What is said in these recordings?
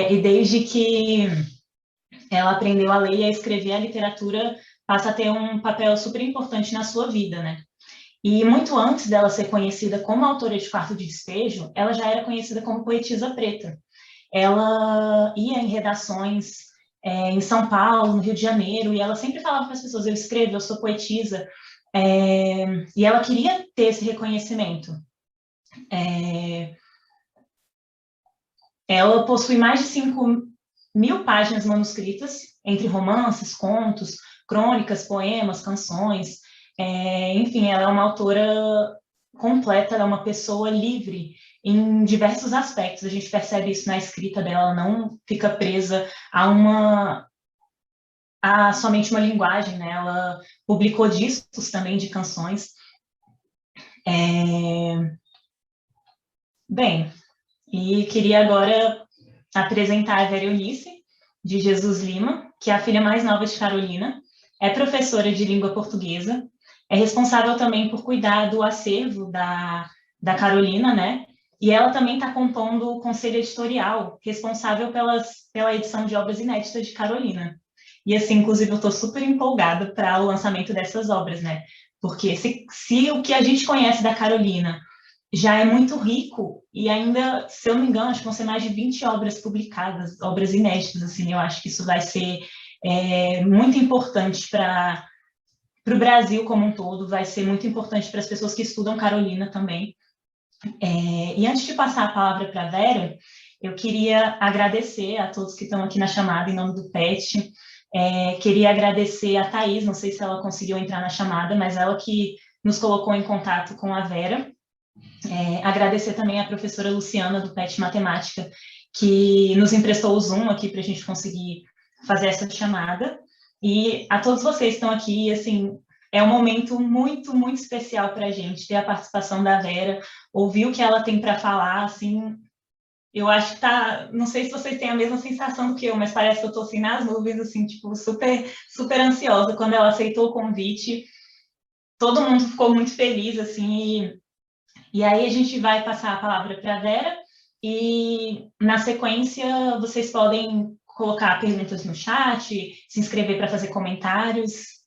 E desde que ela aprendeu a ler e a escrever, a literatura passa a ter um papel super importante na sua vida, né? E muito antes dela ser conhecida como autora de Quarto de Despejo, ela já era conhecida como poetisa preta. Ela ia em redações em São Paulo, no Rio de Janeiro, e ela sempre falava para as pessoas: eu escrevo, eu sou poetisa. E ela queria ter esse reconhecimento. Ela possui mais de 5.000 páginas manuscritas, entre romances, contos, crônicas, poemas, canções. Enfim, ela é uma autora completa, ela é uma pessoa livre em diversos aspectos. A gente percebe isso na escrita dela, ela não fica presa a somente uma linguagem, né? Ela publicou discos também de canções. Bem, e queria agora apresentar a Vera Eunice de Jesus Lima, que é a filha mais nova de Carolina, é professora de língua portuguesa, é responsável também por cuidar do acervo da Carolina, né? E ela também está compondo o conselho editorial, responsável pela edição de obras inéditas de Carolina. E, assim, inclusive, eu estou super empolgada para o lançamento dessas obras, né? Porque se o que a gente conhece da Carolina já é muito rico, e ainda, se eu não me engano, acho que vão ser mais de 20 obras publicadas, obras inéditas, assim, eu acho que isso vai ser muito importante para o Brasil como um todo, vai ser muito importante para as pessoas que estudam Carolina também. E antes de passar a palavra para a Vera, eu queria agradecer a todos que estão aqui na chamada, em nome do PET. Queria agradecer a Thaís, não sei se ela conseguiu entrar na chamada, mas ela que nos colocou em contato com a Vera. Agradecer também a professora Luciana, do PET Matemática, que nos emprestou o Zoom aqui para a gente conseguir fazer essa chamada. E a todos vocês que estão aqui, assim, é um momento muito, muito especial para a gente ter a participação da Vera, ouvir o que ela tem para falar, assim, eu acho que tá, não sei se vocês têm a mesma sensação do que eu, mas parece que eu estou assim nas nuvens, assim, tipo, super, super ansiosa quando ela aceitou o convite. Todo mundo ficou muito feliz, assim, e aí a gente vai passar a palavra para a Vera e, na sequência, vocês podem colocar perguntas no chat, se inscrever para fazer comentários.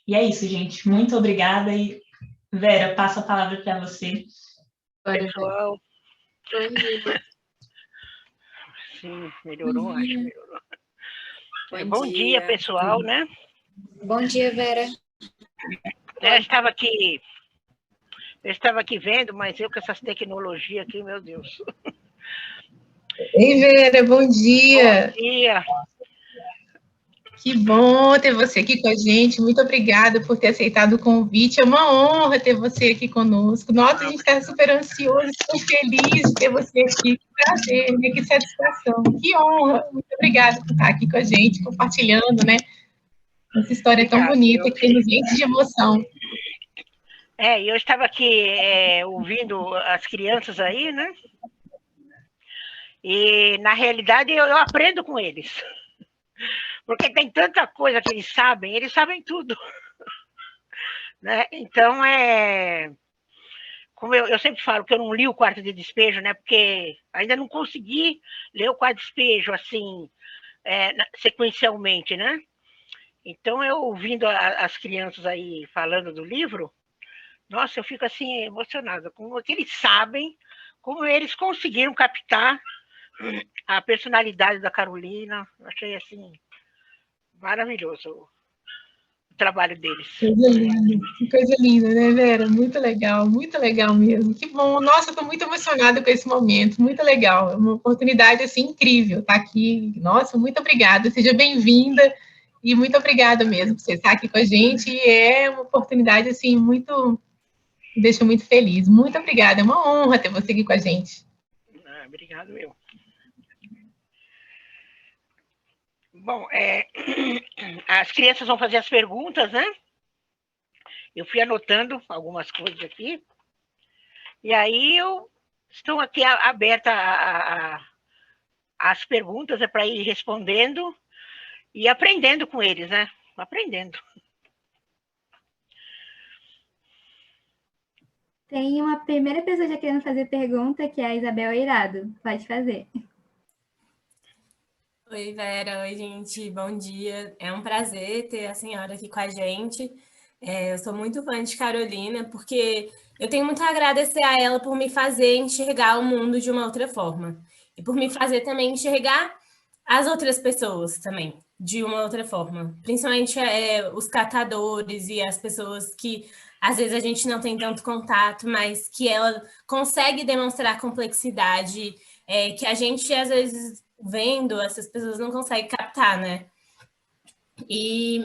E é isso, gente. Muito obrigada. E, Vera, passo a palavra para você. Pessoal. Sim, melhorou, acho que melhorou. Bom dia, pessoal, né? Bom dia, Vera. Eu estava aqui vendo, mas eu com essas tecnologias aqui, meu Deus. Ei, Vera, bom dia. Bom dia. Que bom ter você aqui com a gente. Muito obrigada por ter aceitado o convite. É uma honra ter você aqui conosco. Nossa, a gente está super ansioso, super feliz de ter você aqui. Que prazer, né? Que satisfação. Que honra. Muito obrigada por estar aqui com a gente, compartilhando, né? Essa história tão bonita que nos enche de emoção. Eu estava aqui ouvindo as crianças aí, né? E, na realidade, eu aprendo com eles. Porque tem tanta coisa que eles sabem tudo. Né? Então, como eu sempre falo que eu não li o Quarto de Despejo, né? Porque ainda não consegui ler o Quarto de Despejo, assim, sequencialmente, né? Então, eu ouvindo as crianças aí falando do livro, nossa, eu fico assim emocionada, como que eles sabem, como eles conseguiram captar a personalidade da Carolina. Achei assim maravilhoso o trabalho deles. Coisa linda, né, Vera? Muito legal mesmo. Que bom. Nossa, estou muito emocionada com esse momento, muito legal. É uma oportunidade assim incrível estar aqui. Nossa, muito obrigada. Seja bem-vinda e muito obrigada mesmo por você estar aqui com a gente. É uma oportunidade assim muito, me deixa muito feliz. Muito obrigada. É uma honra ter você aqui com a gente. Obrigado, eu. Bom, as crianças vão fazer as perguntas, né? Eu fui anotando algumas coisas aqui. E aí eu estou aqui aberta às perguntas, para ir respondendo e aprendendo com eles, né? Aprendendo. Tem uma primeira pessoa já querendo fazer pergunta, que é a Isabel Eirado. Pode fazer. Oi, Vera. Oi, gente. Bom dia. É um prazer ter a senhora aqui com a gente. Eu sou muito fã de Carolina, porque eu tenho muito a agradecer a ela por me fazer enxergar o mundo de uma outra forma. E por me fazer também enxergar as outras pessoas também, de uma outra forma. Principalmente os catadores e as pessoas que às vezes a gente não tem tanto contato, mas que ela consegue demonstrar complexidade, que a gente às vezes vendo essas pessoas não consegue captar, né? E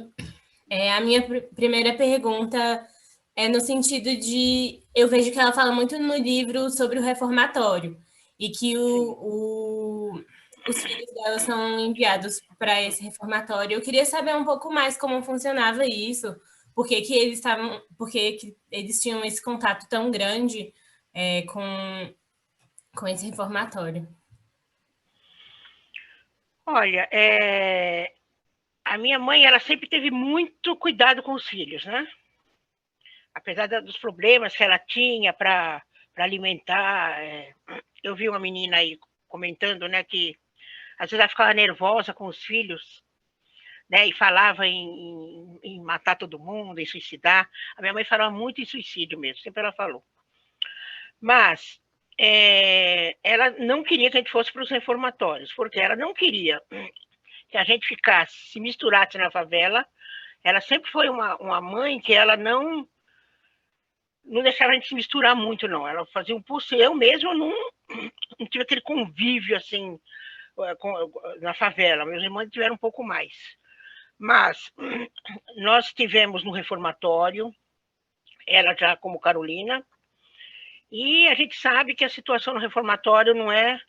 a minha primeira pergunta é no sentido de eu vejo que ela fala muito no livro sobre o reformatório e que os filhos dela são enviados para esse reformatório. Eu queria saber um pouco mais como funcionava isso, porque eles tinham esse contato tão grande com esse reformatório. Olha, a minha mãe, ela sempre teve muito cuidado com os filhos, né? Apesar dos problemas que ela tinha para alimentar. Eu vi uma menina aí comentando, né, que às vezes ela ficava nervosa com os filhos, né, e falava em matar todo mundo, em suicidar. A minha mãe falava muito em suicídio mesmo, sempre ela falou. Mas ela não queria que a gente fosse para os reformatórios, porque ela não queria que a gente ficasse, se misturasse na favela. Ela sempre foi uma mãe que ela não deixava a gente se misturar muito, não. Ela fazia um pulso. Eu mesmo não tive aquele convívio assim na favela. Meus irmãos tiveram um pouco mais. Mas nós estivemos no reformatório, ela já como Carolina, e a gente sabe que a situação no reformatório não é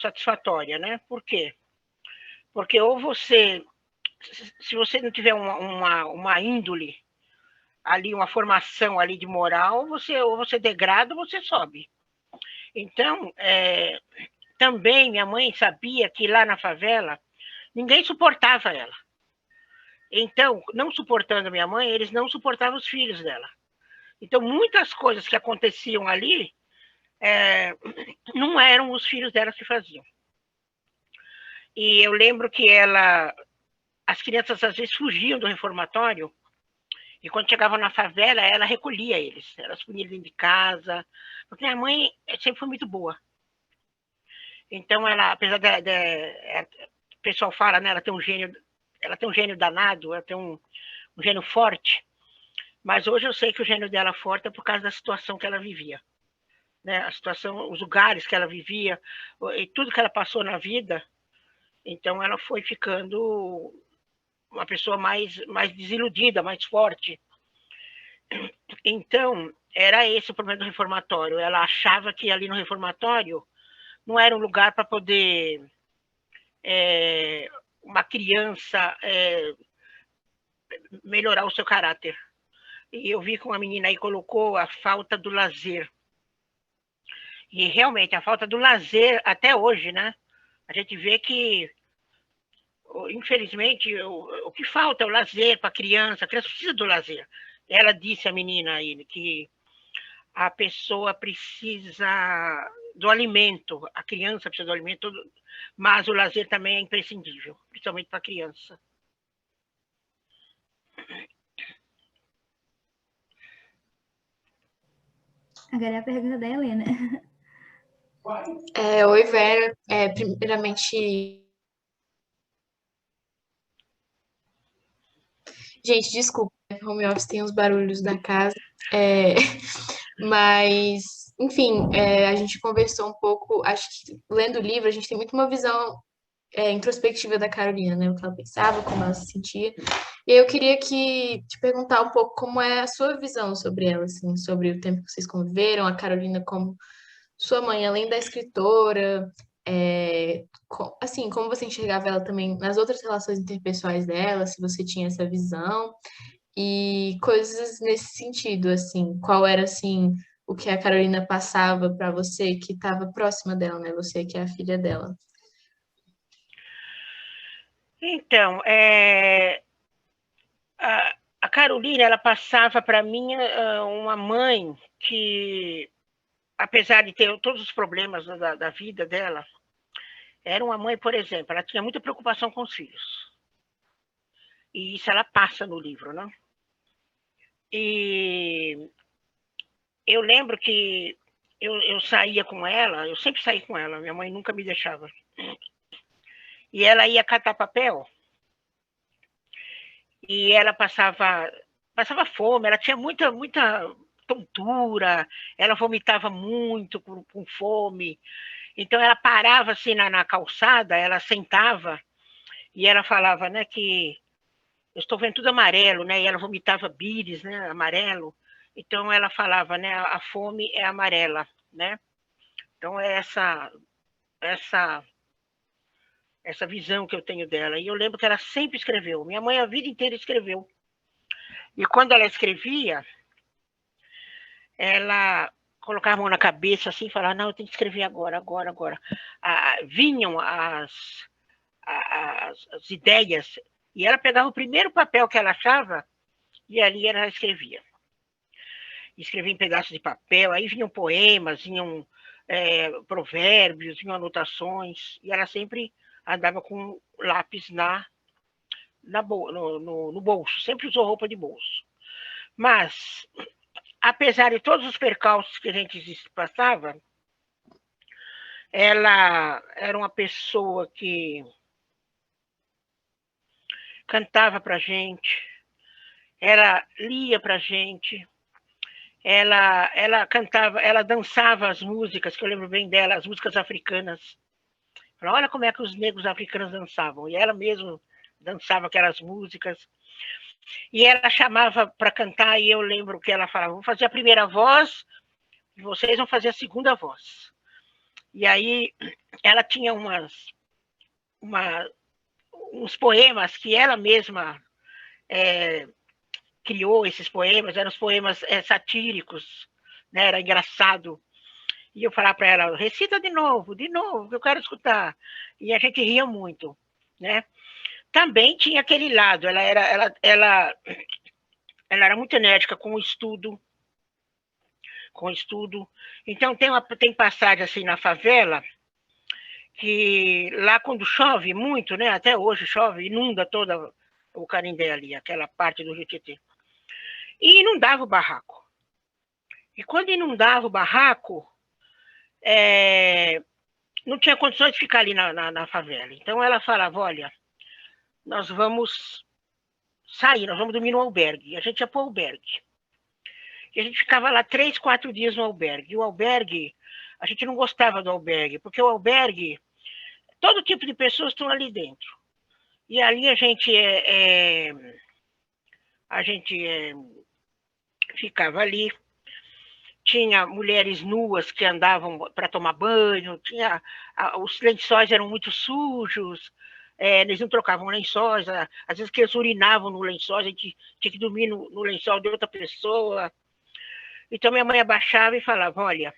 satisfatória, né? Por quê? Porque ou você, se você não tiver uma índole ali, uma formação ali de moral, ou você degrada ou você sobe. Então, também minha mãe sabia que lá na favela ninguém suportava ela. Então, não suportando minha mãe, eles não suportavam os filhos dela. Então, muitas coisas que aconteciam ali não eram os filhos dela que faziam. E eu lembro que as crianças às vezes fugiam do reformatório, e quando chegavam na favela, ela recolhia eles. Elas punham dentro de casa, porque minha mãe sempre foi muito boa. Então, ela, apesar o pessoal fala, né, ela tem um gênio danado, ela tem um gênio forte, mas hoje eu sei que o gênio dela forte é por causa da situação que ela vivia, né? A situação, os lugares que ela vivia, e tudo que ela passou na vida. Então, ela foi ficando uma pessoa mais desiludida, mais forte. Então, era esse o problema do reformatório. Ela achava que ali no reformatório não era um lugar para poder uma criança melhorar o seu caráter. E eu vi que uma menina aí colocou a falta do lazer. E realmente, a falta do lazer, até hoje, né? A gente vê que, infelizmente, o que falta é o lazer para a criança precisa do lazer. Ela disse, a menina aí, que a pessoa precisa do alimento, a criança precisa do alimento, mas o lazer também é imprescindível, principalmente para a criança. Agora é a pergunta da Helena. Oi, Vera. Primeiramente, gente, desculpa, home office tem os barulhos da casa, mas, enfim, a gente conversou um pouco, acho que lendo o livro, a gente tem muito uma visão introspectiva da Carolina, né? O que ela pensava, como ela se sentia. E eu queria te perguntar um pouco como é a sua visão sobre ela, assim, sobre o tempo que vocês conviveram, a Carolina como sua mãe, além da escritora, assim, como você enxergava ela também nas outras relações interpessoais dela, se você tinha essa visão, e coisas nesse sentido, assim, qual era, assim, o que a Carolina passava para você que estava próxima dela, né? Você que é a filha dela. Então, a Carolina, ela passava para mim uma mãe que, apesar de ter todos os problemas da vida dela, Era uma mãe, por exemplo, ela tinha muita preocupação com os filhos. E isso ela passa no livro, né? E eu lembro que eu saía com ela, eu sempre saí com ela, minha mãe nunca me deixava. E ela ia catar papel, e ela passava fome, ela tinha muita tontura, ela vomitava muito com fome. Então ela parava assim na calçada, ela sentava e ela falava, né, que eu estou vendo tudo amarelo, né? E ela vomitava bires, né, amarelo. Então ela falava, né, a fome é amarela, né? Então é essa visão que eu tenho dela. E eu lembro que ela sempre escreveu. Minha mãe a vida inteira escreveu. E quando ela escrevia, ela colocava a mão na cabeça assim e falava, não, eu tenho que escrever agora. Vinham as ideias, e ela pegava o primeiro papel que ela achava e ali ela escrevia. Escrevia em pedaços de papel, aí vinham poemas, vinham provérbios, vinham anotações, e ela sempre andava com lápis no bolso, sempre usou roupa de bolso. Mas, apesar de todos os percalços que a gente passava, ela era uma pessoa que cantava para a gente, ela lia para a gente, ela cantava, ela dançava as músicas, que eu lembro bem dela, as músicas africanas. Olha como é que os negros africanos dançavam. E ela mesma dançava aquelas músicas. E ela chamava para cantar, e eu lembro que ela falava, vou fazer a primeira voz, e vocês vão fazer a segunda voz. E aí ela tinha uns poemas que ela mesma criou, esses poemas, eram os poemas satíricos, né? Era engraçado. E eu falava para ela, recita de novo, que eu quero escutar. E a gente ria muito, né? Também tinha aquele lado, ela era muito enérgica com o estudo. Então tem passagem assim na favela, que lá quando chove muito, né? Até hoje chove, inunda toda o Canindé ali, aquela parte do Rio Tietê. E inundava o barraco. E quando inundava o barraco, não tinha condições de ficar ali na favela. Então ela falava, olha, nós vamos sair, nós vamos dormir no albergue. E a gente ia para o albergue. E a gente ficava lá 3, 4 dias no albergue. E o albergue, a gente não gostava do albergue, porque o albergue, todo tipo de pessoas estão ali dentro. E ali a gente ficava ali. Tinha mulheres nuas que andavam para tomar banho, os lençóis eram muito sujos, eles não trocavam lençóis, às vezes que eles urinavam no lençol, a gente tinha que dormir no lençol de outra pessoa. Então minha mãe abaixava e falava, olha,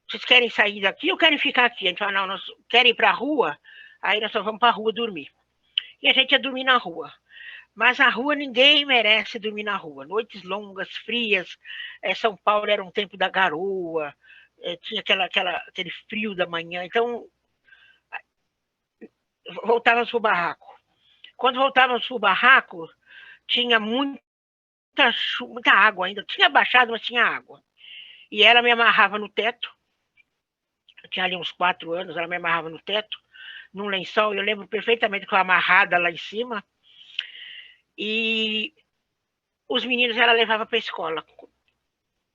vocês querem sair daqui ou querem ficar aqui? A gente falava, não, nós querem ir para a rua, aí nós só vamos para a rua dormir. E a gente ia dormir na rua. Mas a rua, ninguém merece dormir na rua. Noites longas, frias. São Paulo era um tempo da garoa, tinha aquele frio da manhã. Então, voltávamos para o barraco. Quando voltávamos para o barraco, tinha muita água ainda. Tinha baixado, mas tinha água. E ela me amarrava no teto. Eu tinha ali uns 4 anos, ela me amarrava no teto, num lençol. Eu lembro perfeitamente com a amarrada lá em cima. E os meninos ela levava para a escola.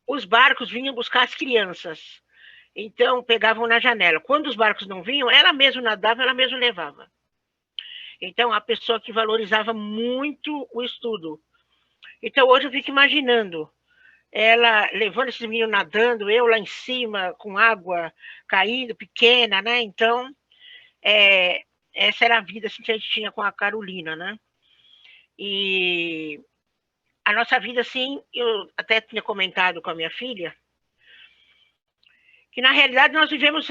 Os barcos vinham buscar as crianças. Então, pegavam na janela. Quando os barcos não vinham, ela mesma nadava, ela mesma levava. Então, a pessoa que valorizava muito o estudo. Então, hoje eu fico imaginando ela levando esses meninos nadando, eu lá em cima, com água caindo, pequena, né? Então, essa era a vida assim, que a gente tinha com a Carolina, né? E a nossa vida, assim, eu até tinha comentado com a minha filha, que na realidade nós vivemos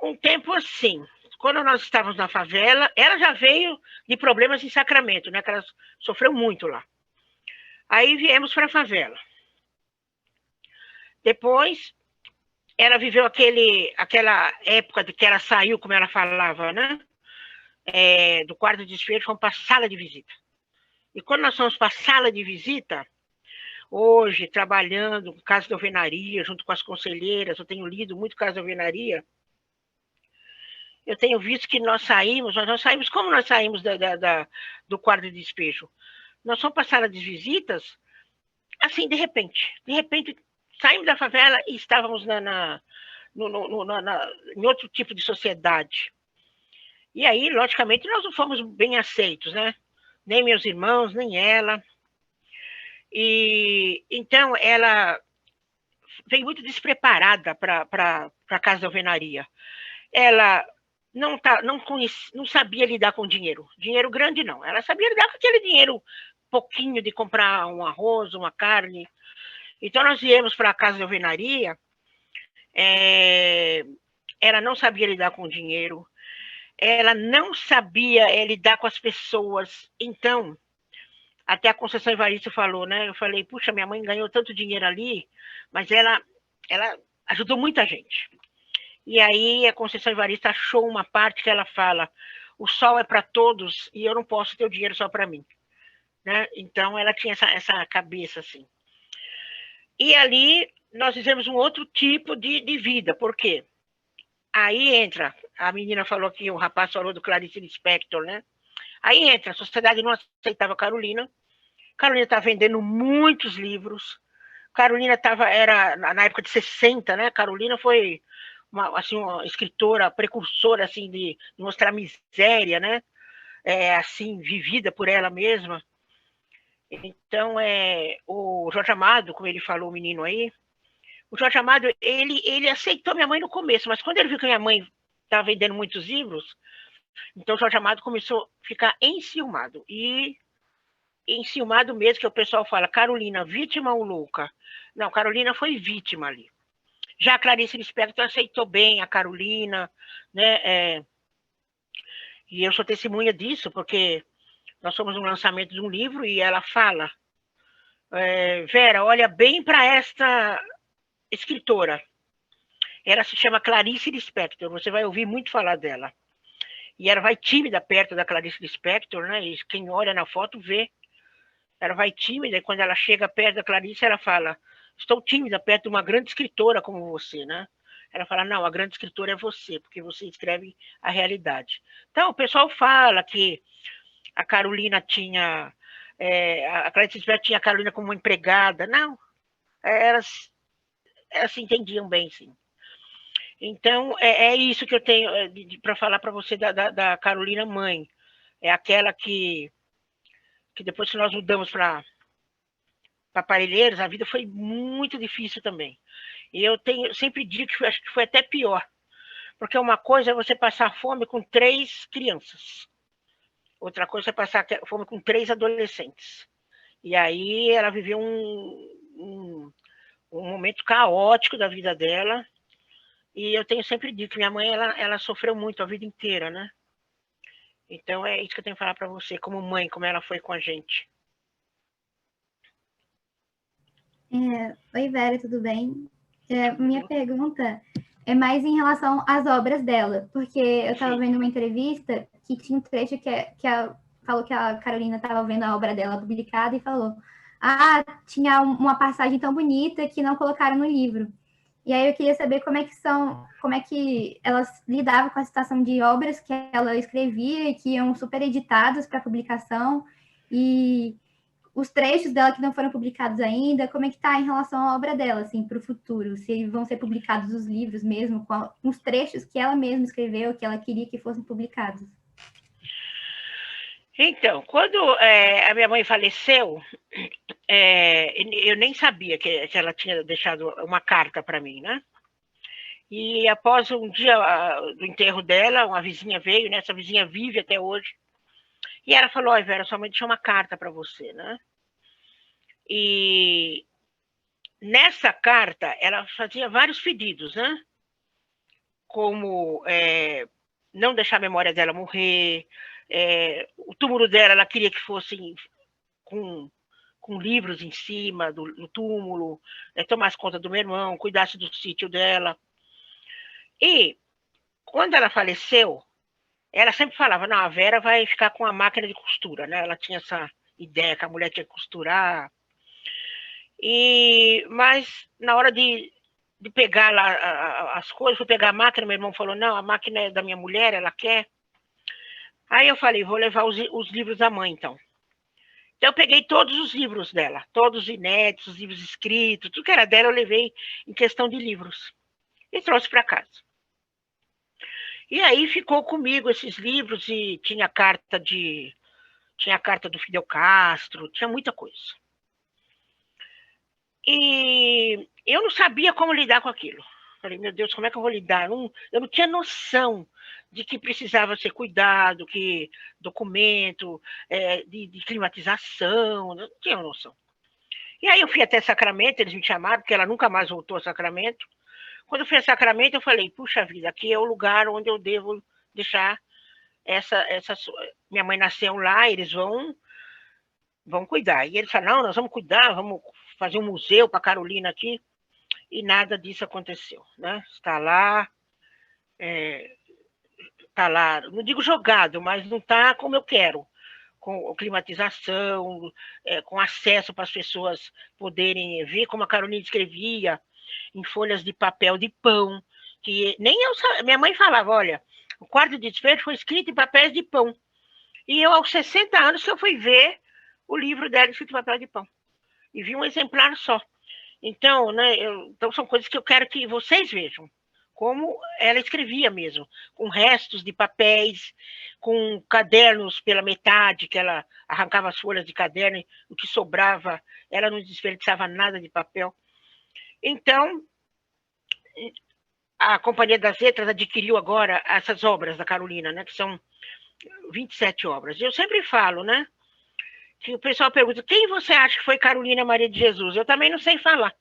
um tempo assim. Quando nós estávamos na favela, ela já veio de problemas em Sacramento, né? Que ela sofreu muito lá. Aí viemos para a favela. Depois, ela viveu aquela época de que ela saiu, como ela falava, né? Do quarto de despejo, fomos para a sala de visita. E quando nós fomos para a sala de visita, hoje, trabalhando com caso de alvenaria, junto com as conselheiras, eu tenho lido muito caso de alvenaria, eu tenho visto que nós saímos como nós saímos do quarto de despejo? Nós fomos para a sala de visitas, assim, de repente, saímos da favela e estávamos em outro tipo de sociedade. E aí, logicamente, nós não fomos bem aceitos, né? Nem meus irmãos, nem ela. E então ela veio muito despreparada para a casa da alvenaria. Ela não sabia lidar com dinheiro. Dinheiro grande, não. Ela sabia lidar com aquele dinheiro pouquinho de comprar um arroz, uma carne. Então, nós viemos para a casa da alvenaria, ela não sabia lidar com dinheiro, ela não sabia lidar com as pessoas. Então, até a Conceição Evaristo falou, né? Eu falei, puxa, minha mãe ganhou tanto dinheiro ali, mas ela ajudou muita gente. E aí a Conceição Evaristo achou uma parte que ela fala, o sol é para todos e eu não posso ter o dinheiro só para mim. Né? Então, ela tinha essa cabeça assim. E ali nós fizemos um outro tipo de vida. Por quê? Aí entra, a menina falou que o rapaz falou do Clarice Lispector, né? Aí entra, a sociedade não aceitava a Carolina. Carolina estava vendendo muitos livros. Carolina era na época de 60, né? Carolina foi uma escritora precursora assim de mostrar miséria, né? Assim, vivida por ela mesma. Então, o Jorge Amado, como ele falou, o menino aí, o Jorge Amado, ele aceitou minha mãe no começo, mas quando ele viu que minha mãe estava vendendo muitos livros, então o Jorge Amado começou a ficar enciumado. E enciumado mesmo, que o pessoal fala, Carolina, vítima ou louca? Não, Carolina foi vítima ali. Já a Clarice Lispector aceitou bem a Carolina, né? E eu sou testemunha disso, porque nós somos no lançamento de um livro e ela fala, Vera, olha bem para esta escritora. Ela se chama Clarice Lispector, você vai ouvir muito falar dela. E ela vai tímida perto da Clarice Lispector, né? E quem olha na foto vê. Ela vai tímida e quando ela chega perto da Clarice, ela fala, estou tímida perto de uma grande escritora como você, né? Ela fala, não, a grande escritora é você, porque você escreve a realidade. Então, o pessoal fala que a Carolina tinha... a Clarice Lispector tinha a Carolina como uma empregada. Não, elas se entendiam bem, sim. Então, é isso que eu tenho para falar para você da Carolina mãe. É aquela que depois que nós mudamos para Parelheiros, a vida foi muito difícil também. E eu sempre digo que acho que foi até pior. Porque uma coisa é você passar fome com 3 crianças. Outra coisa é passar fome com 3 adolescentes. E aí ela viveu um momento caótico da vida dela. E eu tenho sempre dito que minha mãe, ela sofreu muito a vida inteira, né? Então é isso que eu tenho que falar para você, como mãe, como ela foi com a gente. Oi, Vera, tudo bem? Minha pergunta é mais em relação às obras dela, porque eu estava vendo uma entrevista que tinha um trecho que falou que a Carolina estava vendo a obra dela publicada e falou: tinha uma passagem tão bonita que não colocaram no livro. E aí eu queria saber como é que elas lidavam com a situação de obras que ela escrevia e que iam super editadas para publicação, e os trechos dela que não foram publicados ainda, como é que está em relação à obra dela, assim, para o futuro? Se vão ser publicados os livros mesmo, com os trechos que ela mesma escreveu, que ela queria que fossem publicados? Então, quando a minha mãe faleceu, eu nem sabia que ela tinha deixado uma carta para mim, né? E após um dia do enterro dela, uma vizinha veio, né? Essa vizinha vive até hoje, e ela falou: "Oi, Vera, sua mãe deixou uma carta para você, né?" E nessa carta, ela fazia vários pedidos, né? Como não deixar a memória dela morrer, o túmulo dela, ela queria que fosse com livros em cima do túmulo, tomasse conta do meu irmão, cuidasse do sítio dela. E quando ela faleceu, ela sempre falava, não, a Vera vai ficar com a máquina de costura, né? Ela tinha essa ideia que a mulher tinha que costurar. Mas na hora de pegar lá as coisas, fui pegar a máquina, meu irmão falou, não, a máquina é da minha mulher, ela quer. Aí eu falei, vou levar os livros da mãe, então. Então eu peguei todos os livros dela, todos os inéditos, os livros escritos, tudo que era dela eu levei em questão de livros. E trouxe para casa. E aí ficou comigo esses livros e tinha carta do Fidel Castro, tinha muita coisa. E eu não sabia como lidar com aquilo. Falei, meu Deus, como é que eu vou lidar? Eu não tinha noção de que precisava ser cuidado, que documento, de climatização, não tinha noção. E aí eu fui até Sacramento, eles me chamaram, porque ela nunca mais voltou a Sacramento. Quando eu fui a Sacramento, eu falei, puxa vida, aqui é o lugar onde eu devo deixar minha mãe nasceu lá, eles vão cuidar. E eles falaram, não, nós vamos cuidar, vamos fazer um museu para Carolina aqui. E nada disso aconteceu, né? Está lá, não digo jogado, mas não está como eu quero, com climatização, com acesso para as pessoas poderem ver como a Carolina escrevia, em folhas de papel de pão, que nem eu sabia. Minha mãe falava, olha, o quarto de despejo foi escrito em papéis de pão. E eu, aos 60 anos, que eu fui ver o livro dela escrito em papel de pão. E vi um exemplar só. Então, né, então são coisas que eu quero que vocês vejam, como ela escrevia mesmo, com restos de papéis, com cadernos pela metade, que ela arrancava as folhas de caderno, o que sobrava, ela não desperdiçava nada de papel. Então, a Companhia das Letras adquiriu agora essas obras da Carolina, né, que são 27 obras. Eu sempre falo, né, que o pessoal pergunta, quem você acha que foi Carolina Maria de Jesus? Eu também não sei falar.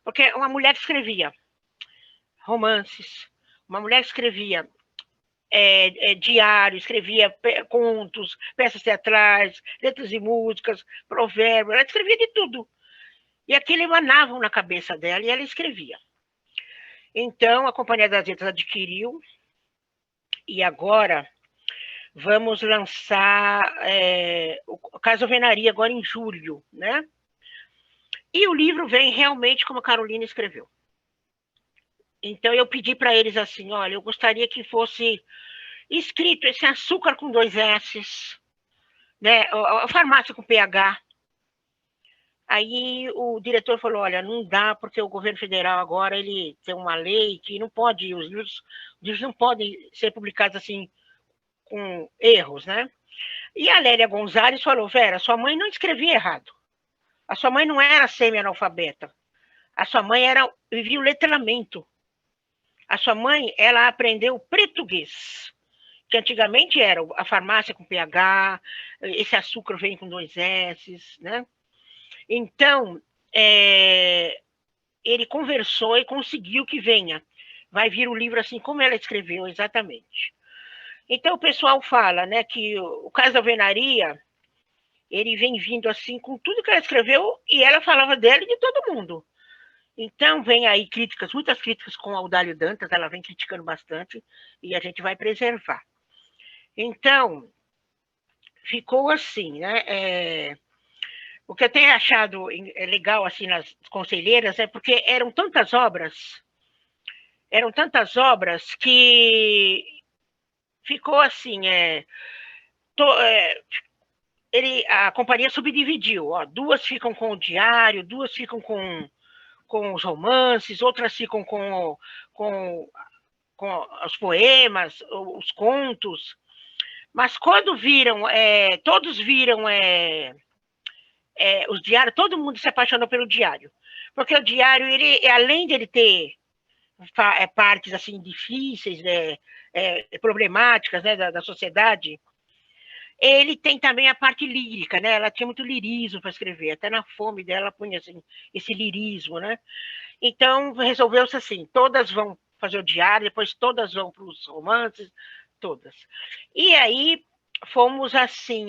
Porque uma mulher que escrevia romances, uma mulher que escrevia diário, escrevia contos, peças teatrais, letras de músicas, provérbios, ela escrevia de tudo. E aquilo emanavam na cabeça dela e ela escrevia. Então, a Companhia das Letras adquiriu e agora vamos lançar o Casa Alvenaria agora em julho, né? E o livro vem realmente como a Carolina escreveu. Então, eu pedi para eles assim, olha, eu gostaria que fosse escrito esse açúcar com 2 S's, né? A farmácia com PH. Aí o diretor falou, olha, não dá, porque o governo federal agora ele tem uma lei que não pode, os livros não podem ser publicados assim, com erros, né? E a Lélia Gonzalez falou, Vera, sua mãe não escrevia errado. A sua mãe não era semi-analfabeta. A sua mãe vivia o letramento. A sua mãe, ela aprendeu português, que antigamente era a farmácia com PH, esse açúcar vem com 2 S's, né? Então, ele conversou e conseguiu que venha. Vai vir o livro assim como ela escreveu, exatamente. Então, o pessoal fala, né, que o Casa da Alvenaria, ele vem vindo assim com tudo que ela escreveu e ela falava dela e de todo mundo. Então, vem aí críticas, muitas críticas com a Audálio Dantas, ela vem criticando bastante e a gente vai preservar. Então, ficou assim, né? O que eu tenho achado legal assim nas conselheiras é porque eram tantas obras que ficou assim, a companhia subdividiu, ó, 2 ficam com o diário, 2 ficam com os romances, outras ficam com os poemas, os contos, mas quando viram, todos viram os diários, todo mundo se apaixonou pelo diário, porque o diário, ele, além de ele ter partes assim difíceis, problemáticas, né, da sociedade, ele tem também a parte lírica, né? Ela tinha muito lirismo para escrever, até na fome dela punha assim, esse lirismo, né? Então resolveu-se assim, todas vão fazer o diário, depois todas vão para os romances, todas. E aí fomos assim,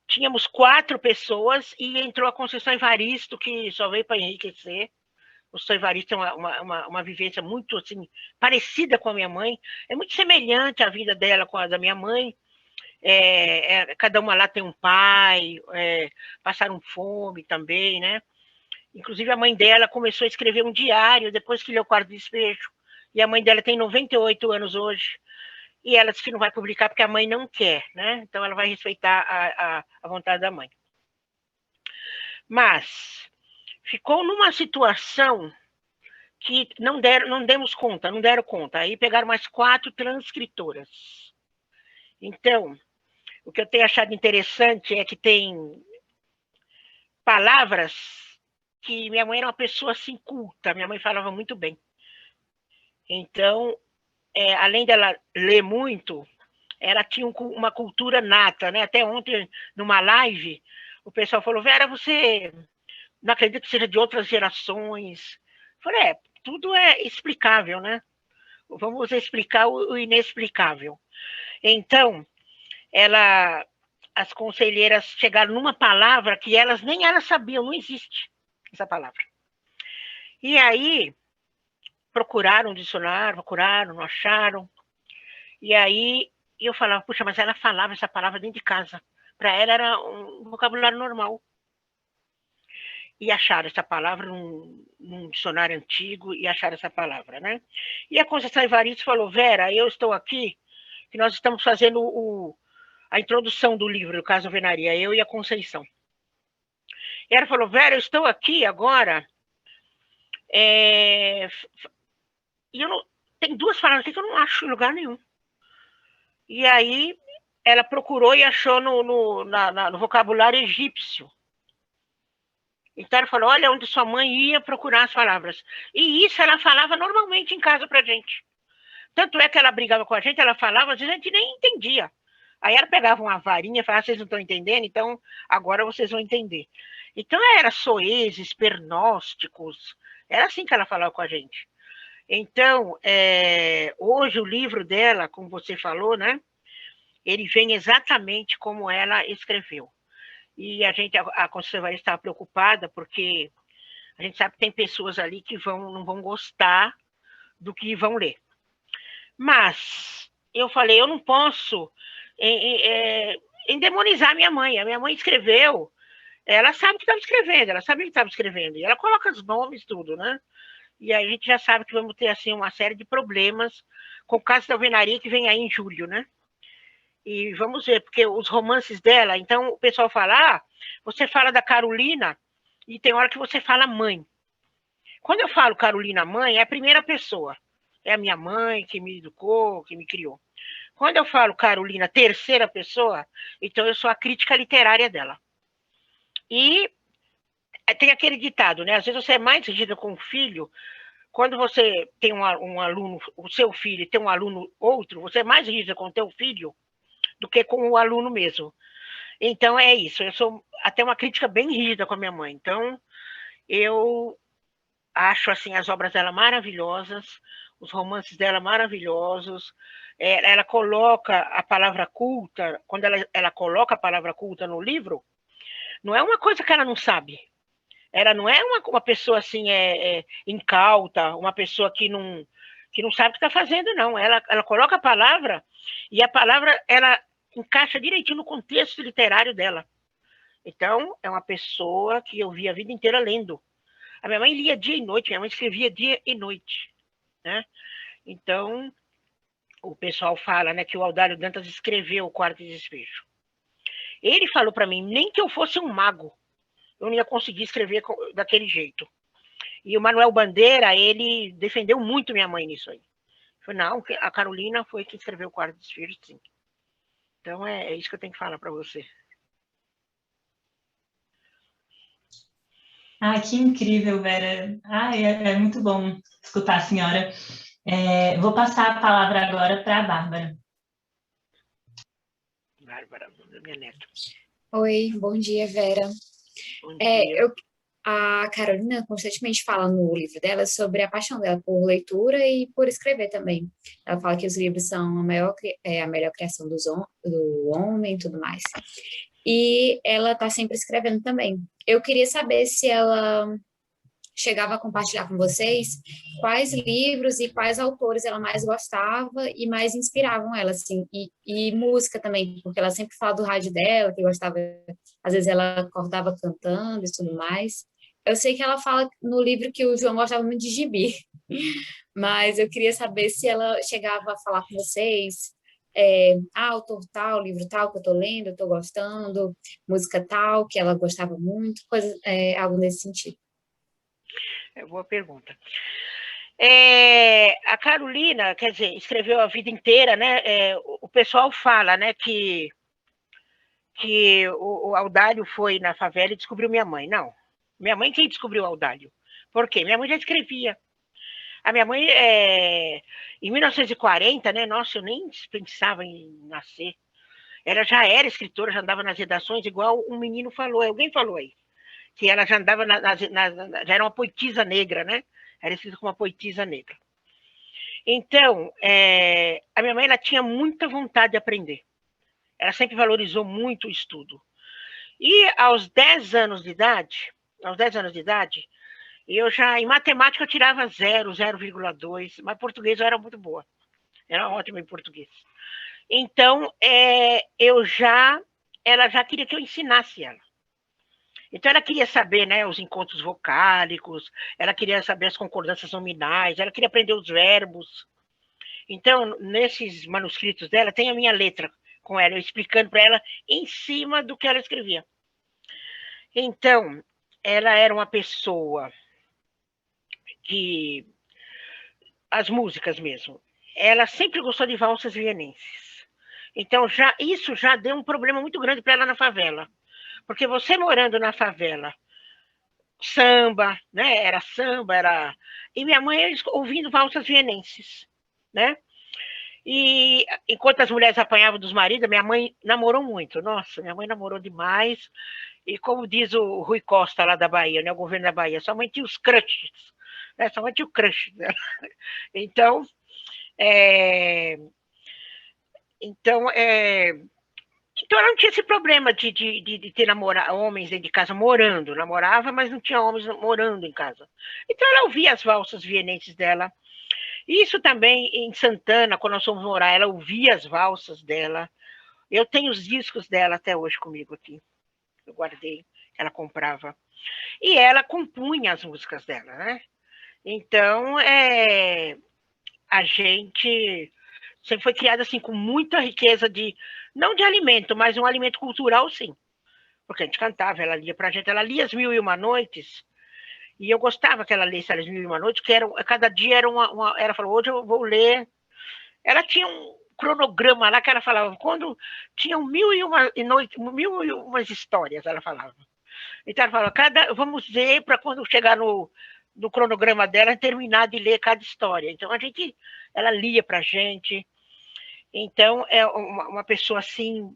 tínhamos 4 pessoas e entrou a Conceição Evaristo, que só veio para enriquecer, O seu Evaristo tem uma vivência muito assim, parecida com a minha mãe, é muito semelhante à vida dela com a da minha mãe. Cada uma lá tem um pai, passaram fome também, né? Inclusive, a mãe dela começou a escrever um diário depois que leu o Quarto Despejo. E a mãe dela tem 98 anos hoje. E ela disse que não vai publicar porque a mãe não quer, né? Então, ela vai respeitar a vontade da mãe. Mas ficou numa situação que não deram conta. Aí pegaram mais 4 transcritoras. Então, o que eu tenho achado interessante é que tem palavras que minha mãe era uma pessoa assim culta, minha mãe falava muito bem. Então, além dela ler muito, ela tinha uma cultura nata, né? Até ontem, numa live, o pessoal falou: Vera, você não acredita que seja de outras gerações? Eu falei: tudo é explicável, né? Vamos explicar o inexplicável. Então, as conselheiras chegaram numa palavra que nem elas sabiam, não existe essa palavra. E aí, procuraram o dicionário, não acharam. E aí, eu falava: puxa, mas ela falava essa palavra dentro de casa. Para ela era um vocabulário normal. E acharam essa palavra num dicionário antigo, e acharam essa palavra, né? E a Conceição Evaristo falou: Vera, eu estou aqui, que nós estamos fazendo a introdução do livro, o Caso Alvenaria, eu e a Conceição. E ela falou: Vera, eu estou aqui agora, e tem 2 palavras aqui que eu não acho em lugar nenhum. E aí ela procurou e achou no vocabulário egípcio. Então ela falou: olha onde sua mãe ia procurar as palavras. E isso ela falava normalmente em casa pra gente. Tanto é que ela brigava com a gente, ela falava, às vezes a gente nem entendia. Aí ela pegava uma varinha e falava: vocês não estão entendendo? Então agora vocês vão entender. Então era soeses, pernósticos, era assim que ela falava com a gente. Então, hoje o livro dela, como você falou, né? Ele vem exatamente como ela escreveu. E a Conceição Evaristo estava preocupada, porque a gente sabe que tem pessoas ali que não vão gostar do que vão ler. Mas eu falei: eu não posso endemonizar minha mãe. A minha mãe escreveu, ela sabe o que estava escrevendo, ela sabia o que estava escrevendo, e ela coloca os nomes, tudo, né? E a gente já sabe que vamos ter assim uma série de problemas com o Caso da Alvenaria, que vem aí em julho, né? E vamos ver, porque os romances dela, então o pessoal fala: você fala da Carolina e tem hora que você fala mãe. Quando eu falo Carolina mãe, é a primeira pessoa. É a minha mãe que me educou, que me criou. Quando eu falo Carolina terceira pessoa, então eu sou a crítica literária dela. E tem aquele ditado, né? Às vezes você é mais rígida com o filho. Quando você tem um aluno, o seu filho tem um aluno outro, você é mais rígida com o teu filho do que com o aluno mesmo. Então é isso. Eu sou até uma crítica bem rígida com a minha mãe. Então eu acho assim as obras dela maravilhosas, os romances dela maravilhosos. Ela coloca a palavra culta, quando ela coloca a palavra culta no livro, não é uma coisa que ela não sabe. Ela não é uma pessoa assim incauta, uma pessoa que não sabe o que está fazendo, não. Ela coloca a palavra, e a palavra ela encaixa direitinho no contexto literário dela. Então, é uma pessoa que eu vi a vida inteira lendo. A minha mãe lia dia e noite, minha mãe escrevia dia e noite, né? Então, o pessoal fala, né, que o Audálio Dantas escreveu o Quarto Despejo. Ele falou para mim: nem que eu fosse um mago, eu não ia conseguir escrever daquele jeito. E o Manuel Bandeira, ele defendeu muito minha mãe nisso aí. Falei: não, a Carolina foi quem escreveu o Quarto Despejo, sim. Então, é isso que eu tenho que falar para você. Que incrível, Vera. É muito bom escutar a senhora. Vou passar a palavra agora para a Bárbara. Bárbara, minha neta. Oi, bom dia, Vera. Bom dia. A Carolina constantemente fala no livro dela sobre a paixão dela por leitura e por escrever também. Ela fala que os livros são a melhor criação do homem e tudo mais. E ela está sempre escrevendo também. Eu queria saber se ela chegava a compartilhar com vocês quais livros e quais autores ela mais gostava e mais inspiravam ela, assim, e música também, porque ela sempre fala do rádio dela, que gostava, às vezes ela acordava cantando e tudo mais. Eu sei que ela fala no livro que o João gostava muito de gibi, mas eu queria saber se ela chegava a falar com vocês, autor tal, livro tal que eu tô lendo, eu tô gostando, música tal, que ela gostava muito, coisa, algo nesse sentido. Boa pergunta. A Carolina, quer dizer, escreveu a vida inteira, né? O pessoal fala, né, que o Audálio foi na favela e descobriu minha mãe. Não. Minha mãe quem descobriu o Audálio? Por quê? Minha mãe já escrevia. A minha mãe, em 1940, né? Nossa, eu nem pensava em nascer. Ela já era escritora, já andava nas redações, igual um menino falou, alguém falou aí, que ela já andava, já era uma poetisa negra, né? Era escrita como uma poetisa negra. Então, a minha mãe ela tinha muita vontade de aprender. Ela sempre valorizou muito o estudo. E aos 10 anos de idade, eu já, em matemática, eu tirava 0, 0,2, mas português eu era muito boa. Era ótima em português. Então, ela já queria que eu ensinasse ela. Então, ela queria saber, né, os encontros vocálicos, ela queria saber as concordâncias nominais, ela queria aprender os verbos. Então, nesses manuscritos dela, tem a minha letra com ela, eu explicando para ela em cima do que ela escrevia. Então, ela era uma pessoa que... As músicas mesmo. Ela sempre gostou de valsas vienenses. Então, isso já deu um problema muito grande para ela na favela. Porque você morando na favela, samba, né? Era samba, era... E minha mãe ouvindo valsas vienenses, né? E enquanto as mulheres apanhavam dos maridos, minha mãe namorou muito. Nossa, minha mãe namorou demais. E como diz o Rui Costa lá da Bahia, né? O governo da Bahia, sua mãe tinha os crushes, né? Sua mãe tinha o crush dela. Então, então ela não tinha esse problema de ter homens dentro de casa morando. Namorava, mas não tinha homens morando em casa. Então ela ouvia as valsas vienenses dela. Isso também em Santana, quando nós fomos morar, ela ouvia as valsas dela. Eu tenho os discos dela até hoje comigo aqui. Eu guardei, ela comprava. E ela compunha as músicas dela, né? Então, a gente sempre foi criada assim, com muita riqueza não de alimento, mas um alimento cultural, sim. Porque a gente cantava, ela lia pra gente, ela lia As Mil e Uma Noites, e eu gostava que ela lesse As Mil e Uma Noites, que cada dia era ela falou, hoje eu vou ler. Ela tinha um cronograma lá que ela falava, quando tinham 1001 noites, 1001 histórias, ela falava. Então ela falava, vamos ver para quando chegar no cronograma dela, terminar de ler cada história. Então ela lia pra gente. Então é uma pessoa assim,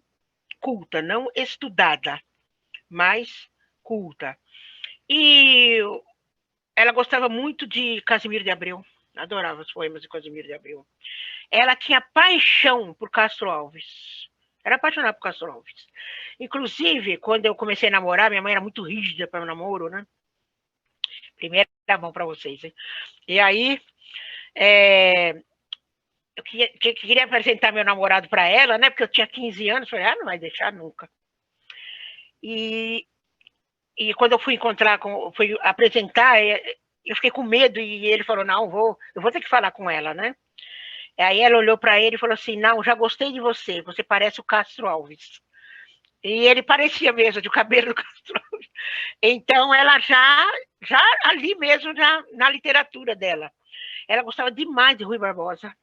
culta, não estudada, mas culta. E ela gostava muito de Casimiro de Abreu, adorava os poemas de Casimiro de Abreu. Ela tinha paixão por Castro Alves. Era apaixonada por Castro Alves. Inclusive, quando eu comecei a namorar, minha mãe era muito rígida para o namoro, né? Primeira mão para vocês, hein? E aí, eu queria apresentar meu namorado para ela, né? Porque eu tinha 15 anos, falei, não vai deixar nunca. E quando eu fui fui apresentar, eu fiquei com medo e ele falou, não, eu vou ter que falar com ela, né? Aí ela olhou para ele e falou assim, não, já gostei de você parece o Castro Alves. E ele parecia mesmo, de cabelo do Castro Alves. Então, ela já ali mesmo, já na literatura dela, ela gostava demais de Rui Barbosa.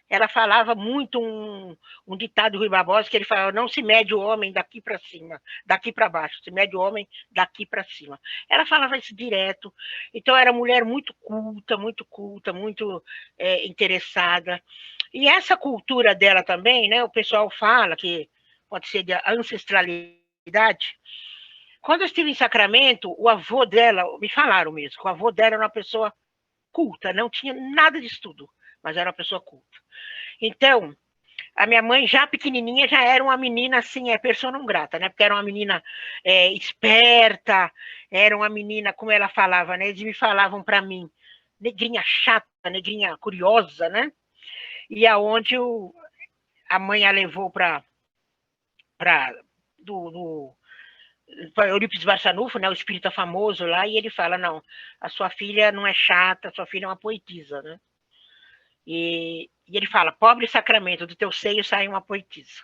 Ela falava muito um ditado de Rui Barbosa, que ele falava, não se mede o homem daqui para cima, daqui para baixo, se mede o homem daqui para cima. Ela falava isso direto. Então, era mulher muito culta, muito interessada. E essa cultura dela também, né? O pessoal fala que pode ser de ancestralidade. Quando eu estive em Sacramento, o avô dela, me falaram mesmo, que o avô dela era uma pessoa culta, não tinha nada de estudo, mas era uma pessoa culta. Então, a minha mãe, já pequenininha, já era uma menina, assim, persona não grata, né? Porque era uma menina esperta, era uma menina, como ela falava, né? Eles me falavam para mim, negrinha chata, negrinha curiosa, né? E aonde a mãe a levou para Eurípides Barçanufo, né? O espírita famoso lá, e ele fala, não, a sua filha não é chata, a sua filha é uma poetisa, né? E ele fala, pobre sacramento, do teu seio sai uma poetisa.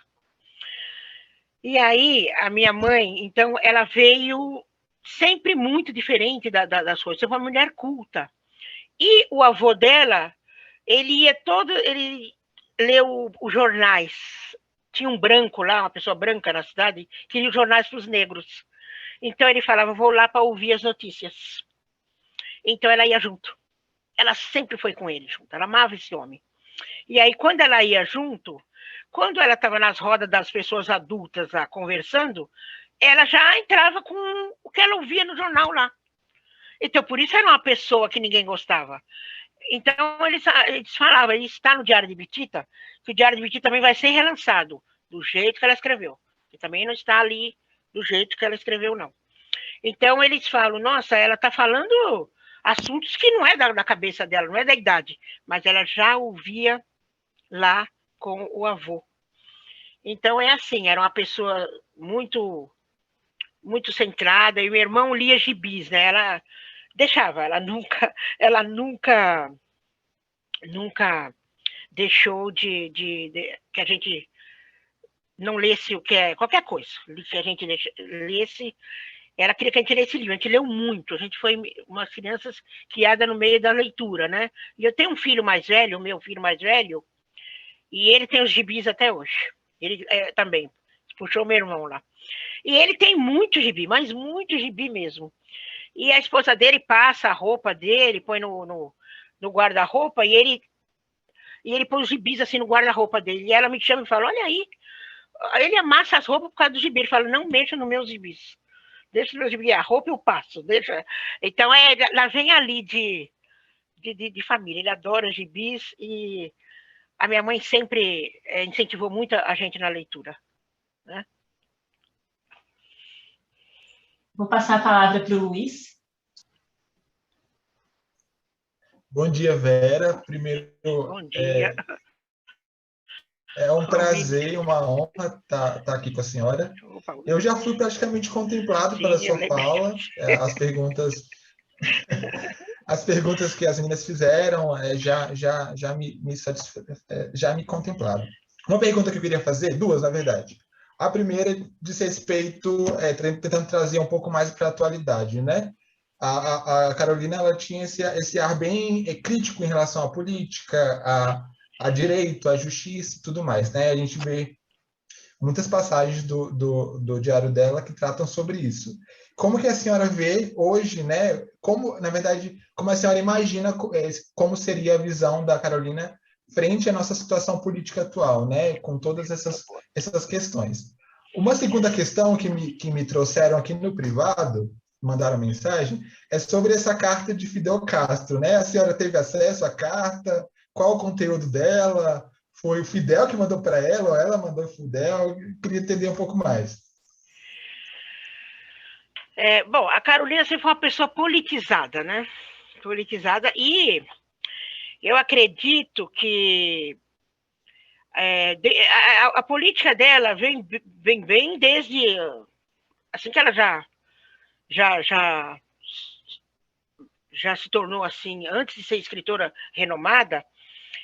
E aí, a minha mãe, então, ela veio sempre muito diferente das coisas. Foi uma mulher culta. E o avô dela, ele leu os jornais. Tinha um branco lá, uma pessoa branca na cidade, que lia os jornais para os negros. Então, ele falava, vou lá para ouvir as notícias. Então, ela ia junto. Ela sempre foi com ele junto. Ela amava esse homem. E aí, quando ela ia junto, quando ela estava nas rodas das pessoas adultas lá conversando, ela já entrava com o que ela ouvia no jornal lá. Então, por isso era uma pessoa que ninguém gostava. Então, eles falavam, ele está no Diário de Bitita, que o Diário de Bitita também vai ser relançado, do jeito que ela escreveu. E também não está ali do jeito que ela escreveu, não. Então, eles falam, nossa, ela está falando assuntos que não é da cabeça dela, não é da idade, mas ela já ouvia lá com o avô. Então, é assim, era uma pessoa muito centrada, e o irmão lia gibis, né? Ela deixava, ela nunca deixou de que a gente não lesse o que é qualquer coisa, que a gente lesse. Ela queria que a gente lesse livro, a gente leu muito, a gente foi umas crianças criadas no meio da leitura, né? E eu tenho um filho mais velho, o meu filho mais velho, e ele tem os gibis até hoje. Ele também puxou meu irmão lá. E ele tem muito gibi, mas muito gibi mesmo. E a esposa dele passa a roupa dele, põe no guarda-roupa, e ele põe os gibis assim no guarda-roupa dele. E ela me chama e fala, olha aí, ele amassa as roupas por causa do gibi. Ele fala, não mexa nos meus gibis. Deixa os meus gibis, a roupa eu passo. Deixa. Então, ela vem ali de família. Ele adora gibis e a minha mãe sempre incentivou muito a gente na leitura, né? Vou passar a palavra para o Luiz. Bom dia, Vera. Primeiro, bom dia. É um prazer e uma honra estar aqui com a senhora. Eu já fui praticamente contemplado pela sua fala, as perguntas que as meninas fizeram já me contemplaram. Uma pergunta que eu queria fazer, duas, na verdade. A primeira diz respeito, tentando trazer um pouco mais para a atualidade, né? A Carolina, ela tinha esse ar bem crítico em relação à política, a direito, a justiça e tudo mais, né? A gente vê muitas passagens do diário dela que tratam sobre isso. Como que a senhora vê hoje, né? Como, na verdade, como a senhora imagina como seria a visão da Carolina frente à nossa situação política atual, né? Com todas essas questões. Uma segunda questão que me trouxeram aqui no privado, mandaram mensagem, é sobre essa carta de Fidel Castro, né? A senhora teve acesso à carta? Qual o conteúdo dela? Foi o Fidel que mandou para ela, ou ela mandou o Fidel? Eu queria entender um pouco mais. Bom, a Carolina sempre foi uma pessoa politizada, né? Politizada, e eu acredito que a política dela vem desde assim que ela já se tornou assim, antes de ser escritora renomada,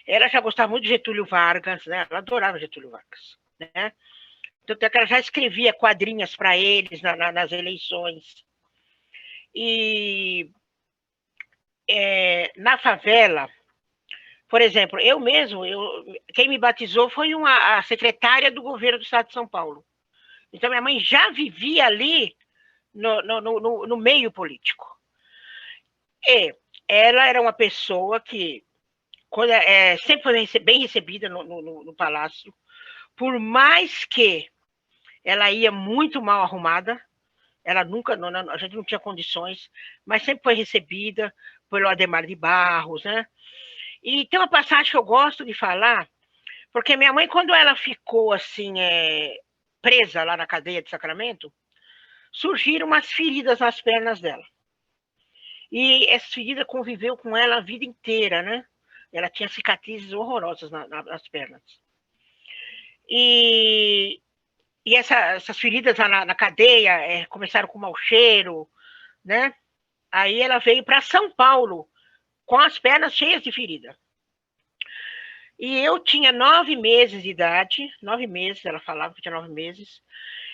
ela já gostava muito de Getúlio Vargas, né? Ela adorava Getúlio Vargas, né? Tanto é que ela já escrevia quadrinhas para eles nas eleições. E na favela, por exemplo, quem me batizou foi a secretária do governo do estado de São Paulo. Então, minha mãe já vivia ali no meio político. E ela era uma pessoa que sempre foi bem recebida no palácio, por mais que ela ia muito mal arrumada, ela nunca, a gente não tinha condições, mas sempre foi recebida pelo Adhemar de Barros, né? E tem uma passagem que eu gosto de falar, Porque minha mãe, quando ela ficou assim, presa lá na cadeia de Sacramento, surgiram umas feridas nas pernas dela. E essa ferida conviveu com ela a vida inteira, né? Ela tinha cicatrizes horrorosas nas pernas. E essas feridas na cadeia começaram com mau cheiro, né? Aí ela veio para São Paulo com as pernas cheias de ferida. E eu tinha 9 meses de idade, 9 meses, ela falava que tinha 9 meses,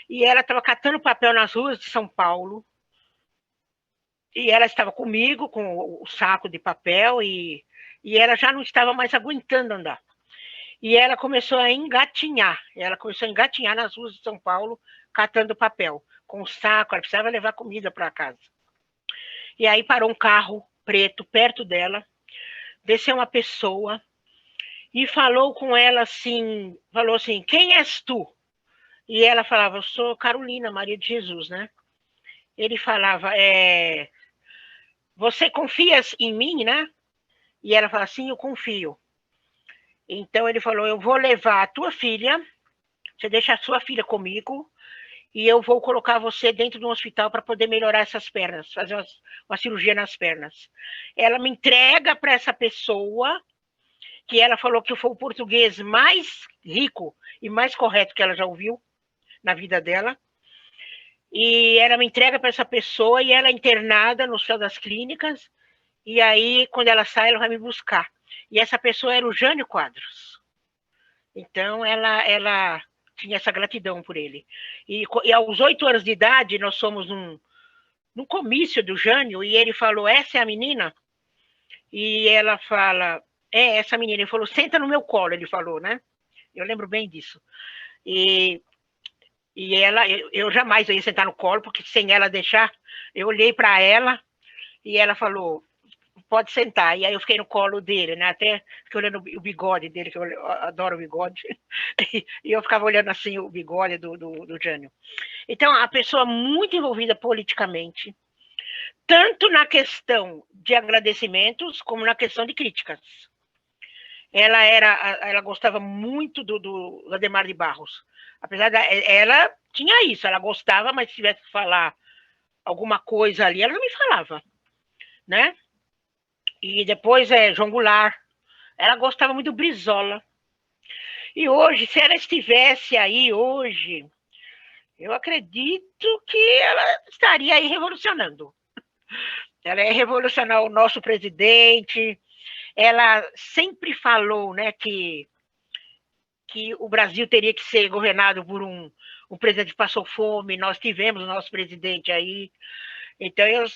e ela estava catando papel nas ruas de São Paulo, e ela estava comigo, com o saco de papel, e ela já não estava mais aguentando andar. E ela começou a engatinhar nas ruas de São Paulo, catando papel, com o saco, ela precisava levar comida para casa. E aí parou um carro preto perto dela, desceu uma pessoa, e falou com ela assim, falou assim, quem és tu? E ela falava, eu sou Carolina, Maria de Jesus, né? Ele falava, você confias em mim, né? E ela falava, sim, eu confio. Então ele falou, eu vou levar a tua filha, você deixa a sua filha comigo, e eu vou colocar você dentro de um hospital para poder melhorar essas pernas, fazer uma cirurgia nas pernas. Ela me entrega para essa pessoa, que ela falou que foi o português mais rico e mais correto que ela já ouviu na vida dela. E ela me entrega para essa pessoa e ela é internada no Hospital das Clínicas. E aí, quando ela sai, ela vai me buscar. E essa pessoa era o Jânio Quadros. Então, ela tinha essa gratidão por ele. E aos 8 anos de idade, nós fomos num comício do Jânio, e ele falou, essa é a menina? E ela fala, essa menina. Ele falou, senta no meu colo, ele falou, né? Eu lembro bem disso. E ela, eu jamais ia sentar no colo, porque sem ela deixar, eu olhei para ela, e ela falou, pode sentar. E aí eu fiquei no colo dele, né? Até fiquei olhando o bigode dele, que eu adoro o bigode. E eu ficava olhando assim o bigode do Jânio. Então, a pessoa muito envolvida politicamente, tanto na questão de agradecimentos, como na questão de críticas. Ela gostava muito do Adhemar de Barros. Apesar ela tinha isso, ela gostava, mas se tivesse que falar alguma coisa ali, ela não me falava, né? E depois João Goulart, ela gostava muito do Brizola. E hoje, se ela estivesse aí hoje, eu acredito que ela estaria aí revolucionando. Ela ia revolucionar o nosso presidente. Ela sempre falou, né, que o Brasil teria que ser governado por um presidente que passou fome. Nós tivemos o nosso presidente aí. Então, eu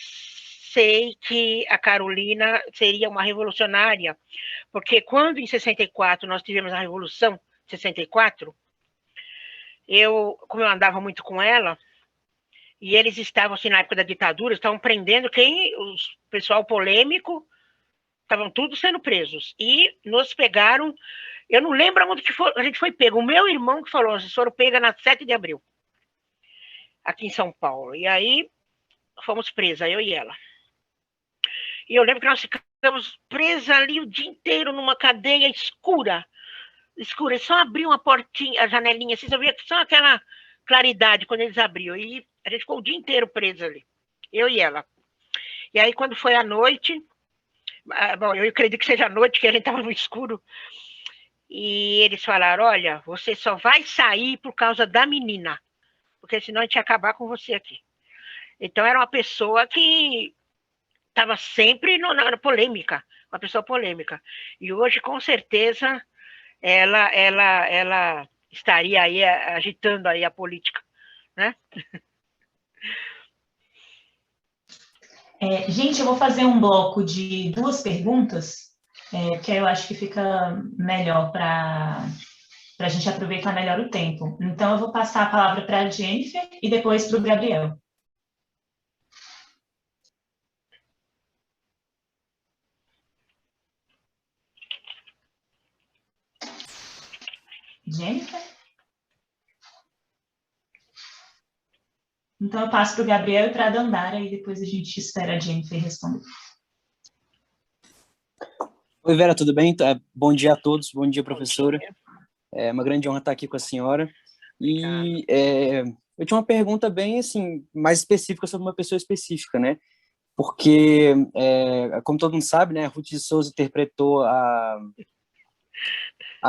sei que a Carolina seria uma revolucionária, porque quando, em 64, nós tivemos a Revolução de 64, como eu andava muito com ela, e eles estavam, assim, na época da ditadura, estavam prendendo o pessoal polêmico, estavam todos sendo presos. E nos pegaram, eu não lembro onde que a gente foi pego. O meu irmão que falou, vocês foram pega na 7 de abril, aqui em São Paulo. E aí, fomos presas, eu e ela. E eu lembro que nós ficamos presas ali o dia inteiro numa cadeia escura. Escura, só abriu uma portinha, a janelinha, assim, você via só aquela claridade quando eles abriam. E a gente ficou o dia inteiro presa ali, eu e ela. E aí, quando foi à noite, bom, eu acredito que seja à noite, que a gente estava no escuro, e eles falaram, olha, você só vai sair por causa da menina, porque senão a gente ia acabar com você aqui. Então, era uma pessoa que estava sempre na polêmica, uma pessoa polêmica. E hoje, com certeza, ela estaria aí agitando aí a política, né? Gente, eu vou fazer um bloco de 2 perguntas, que eu acho que fica melhor para a gente aproveitar melhor o tempo. Então, eu vou passar a palavra para a Jennifer e depois para o Gabriel. Jennifer? Então, eu passo para o Gabriel e para a Dandara, e depois a gente espera a Jennifer responder. Oi, Vera, tudo bem? Bom dia a todos, bom dia, professora. É uma grande honra estar aqui com a senhora. E eu tinha uma pergunta bem, assim, mais específica sobre uma pessoa específica, né? Porque, como todo mundo sabe, né, a Ruth de Souza interpretou a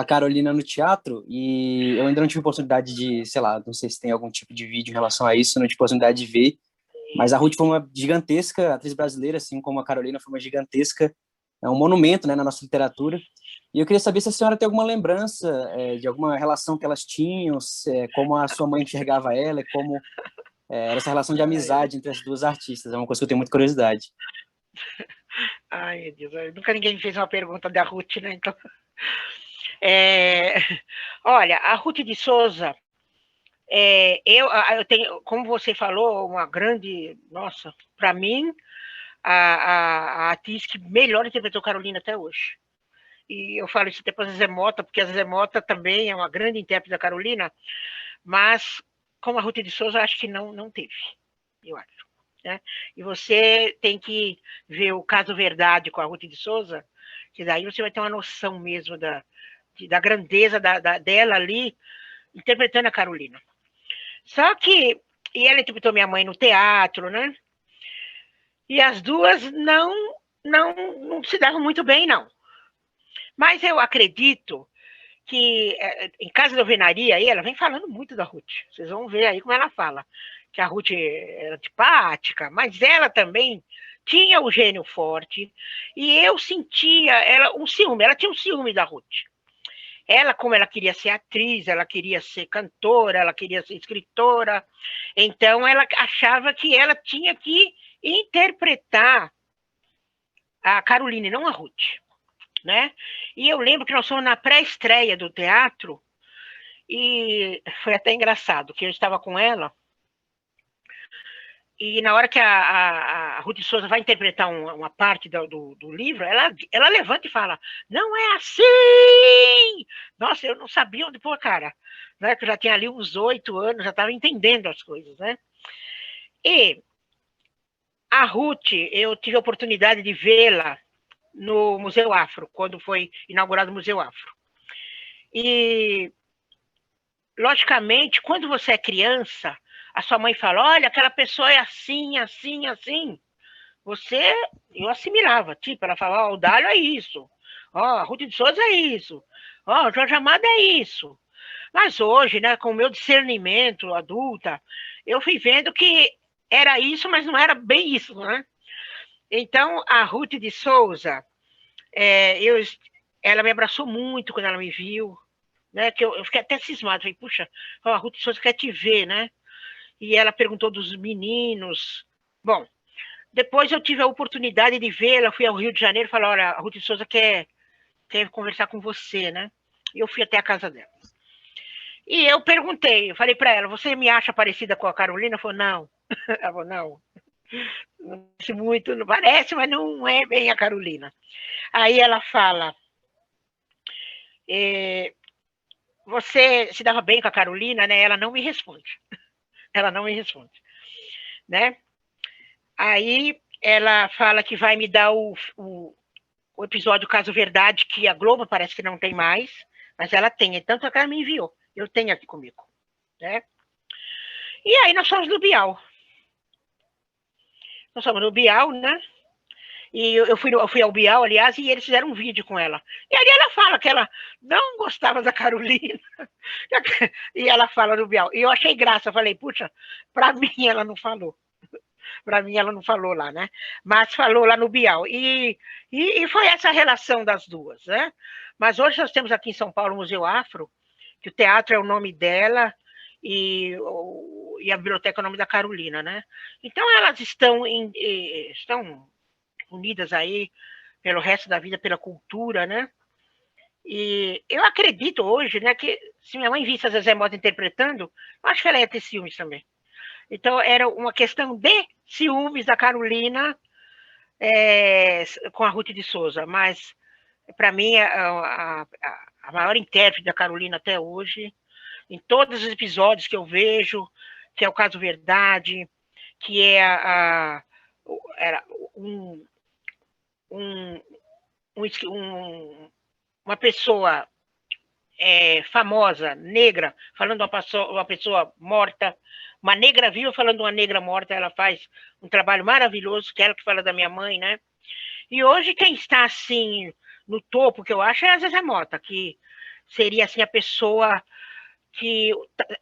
Carolina no teatro, e eu ainda não tive oportunidade de, sei lá, não sei se tem algum tipo de vídeo em relação a isso, não tive oportunidade de ver, mas a Ruth foi uma gigantesca atriz brasileira, assim como a Carolina foi uma gigantesca, um monumento, né, na nossa literatura. E eu queria saber se a senhora tem alguma lembrança de alguma relação que elas tinham, como a sua mãe enxergava ela, e como era essa relação de amizade entre as duas artistas. É uma coisa que eu tenho muita curiosidade. Ai, meu Deus, nunca ninguém me fez uma pergunta da Ruth, né? Então, olha, a Ruth de Souza, eu tenho, como você falou, uma grande, nossa, para mim, a atriz que melhor interpretou Carolina até hoje. E eu falo isso depois da Zé Mota, porque a Zé Mota também é uma grande intérprete da Carolina, mas como a Ruth de Souza, acho que não teve, eu acho. Né? E você tem que ver o Caso Verdade com a Ruth de Souza, que daí você vai ter uma noção mesmo da grandeza dela ali, interpretando a Carolina. Só que, e ela interpretou minha mãe no teatro, né? E as duas não se davam muito bem, não. Mas eu acredito que em Casa da Alvenaria, aí, ela vem falando muito da Ruth. Vocês vão ver aí como ela fala. Que a Ruth era antipática, mas ela também tinha o gênio forte. E eu sentia um ciúme. Ela tinha um ciúme da Ruth. Ela, como ela queria ser atriz, ela queria ser cantora, ela queria ser escritora. Então, ela achava que ela tinha que interpretar a Carolina e não a Ruth. Né? E eu lembro que nós fomos na pré-estreia do teatro e foi até engraçado, que eu estava com ela e na hora que a Ruth de Souza vai interpretar uma parte do livro, ela levanta e fala, não é assim! Nossa, eu não sabia onde pôr a cara, né? Que eu já tinha ali uns 8 anos, já estava entendendo as coisas, né? E a Ruth, eu tive a oportunidade de vê-la no Museu Afro, quando foi inaugurado o Museu Afro. E, logicamente, quando você é criança, a sua mãe fala, olha, aquela pessoa é assim, assim, assim. Eu assimilava, tipo, ela falava, o Dário é isso, a Ruth de Souza é isso, o Jorge Amado é isso. Mas hoje, né, com o meu discernimento adulta, eu fui vendo que era isso, mas não era bem isso, né? Então, a Ruth de Souza, ela me abraçou muito quando ela me viu, né? Que eu fiquei até cismado, falei, puxa, a Ruth de Souza quer te ver, né? E ela perguntou dos meninos. Bom, depois eu tive a oportunidade de vê-la, fui ao Rio de Janeiro e falei, olha, a Ruth de Souza quer conversar com você, né? E eu fui até a casa dela. E eu perguntei, eu falei para ela, você me acha parecida com a Carolina? Ela falou, não. Ela falou, não parece muito, não parece, mas não é bem a Carolina. Aí ela fala, você se dava bem com a Carolina, né? Ela não me responde. Ela não me responde, né? Aí ela fala que vai me dar o episódio Caso Verdade, que a Globo parece que não tem mais, mas ela tem, tanto que ela me enviou. Eu tenho aqui comigo, né? E aí nós fomos no Bial. Nós fomos no Bial, né? E eu fui ao Bial, aliás, e eles fizeram um vídeo com ela. E ali ela fala que ela não gostava da Carolina. E ela fala no Bial. E eu achei graça, eu falei, puxa, para mim ela não falou. Para mim ela não falou lá, né? Mas falou lá no Bial. E foi essa relação das duas, né? Mas hoje nós temos aqui em São Paulo o Museu Afro, que o teatro é o nome dela e a biblioteca é o nome da Carolina, né? Então elas estão unidas aí pelo resto da vida, pela cultura, né? E eu acredito hoje, né, que se minha mãe visse a Zezé Mota interpretando, eu acho que ela ia ter ciúmes também. Então, era uma questão de ciúmes da Carolina com a Ruth de Souza, mas, para mim, a maior intérprete da Carolina até hoje, em todos os episódios que eu vejo, que é o Caso Verdade, que é era uma pessoa famosa, negra, falando uma pessoa morta, uma negra viva falando uma negra morta, ela faz um trabalho maravilhoso, que é ela que fala da minha mãe, né? E hoje quem está, assim, no topo, que eu acho, é a Zezé Mota, que seria, assim, a pessoa que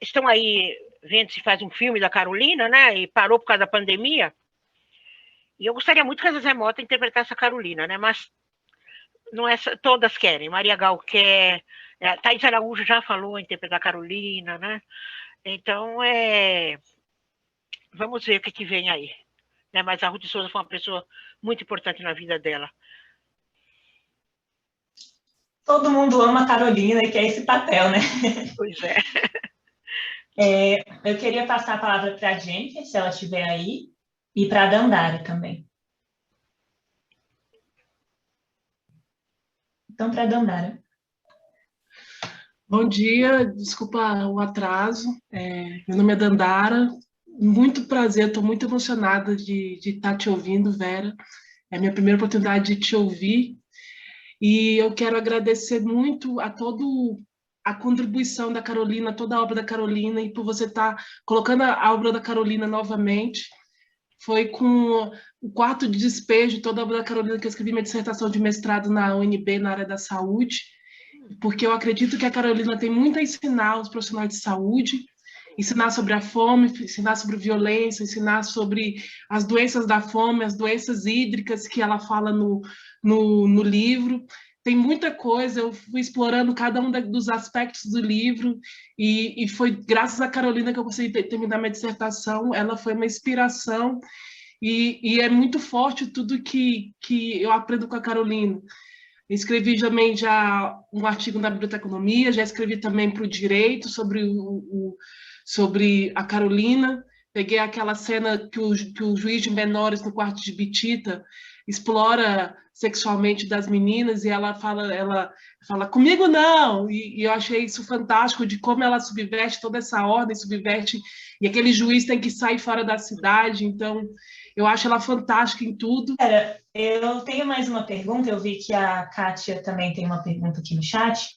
estão aí vendo se faz um filme da Carolina, né? E parou por causa da pandemia. E eu gostaria muito que a Zezé Mota interpretasse a Carolina, né? Mas não é todas querem. Maria Gal quer, Thaís Araújo já falou em interpretar a Carolina, né? Então, vamos ver o que vem aí. Né? Mas a Ruth de Souza foi uma pessoa muito importante na vida dela. Todo mundo ama a Carolina e quer esse papel, né? Pois é. Eu queria passar a palavra para a Jennifer, se ela estiver aí, e para a Dandara também. Então, para a Dandara. Bom dia, desculpa o atraso. Meu nome é Dandara. Muito prazer, estou muito emocionada de estar te ouvindo, Vera. É a minha primeira oportunidade de te ouvir. E eu quero agradecer muito a toda a contribuição da Carolina, toda a obra da Carolina, e por você estar colocando a obra da Carolina novamente. Foi com o Quarto de Despejo, toda a obra da Carolina, que eu escrevi minha dissertação de mestrado na UNB, na área da saúde, porque eu acredito que a Carolina tem muito a ensinar aos profissionais de saúde, ensinar sobre a fome, ensinar sobre violência, ensinar sobre as doenças da fome, as doenças hídricas que ela fala no livro. Tem muita coisa, eu fui explorando cada um dos aspectos do livro e foi graças a Carolina que eu consegui terminar minha dissertação. Ela foi uma inspiração e é muito forte tudo que eu aprendo com a Carolina. Escrevi também já um artigo na Biblioteconomia, já escrevi também para o Direito sobre a Carolina. Peguei aquela cena que o juiz de menores no quarto de Bitita explora sexualmente das meninas e ela fala comigo não, e eu achei isso fantástico de como ela subverte toda essa ordem, subverte, e aquele juiz tem que sair fora da cidade, então eu acho ela fantástica em tudo. Eu tenho mais uma pergunta, eu vi que a Kátia também tem uma pergunta aqui no chat,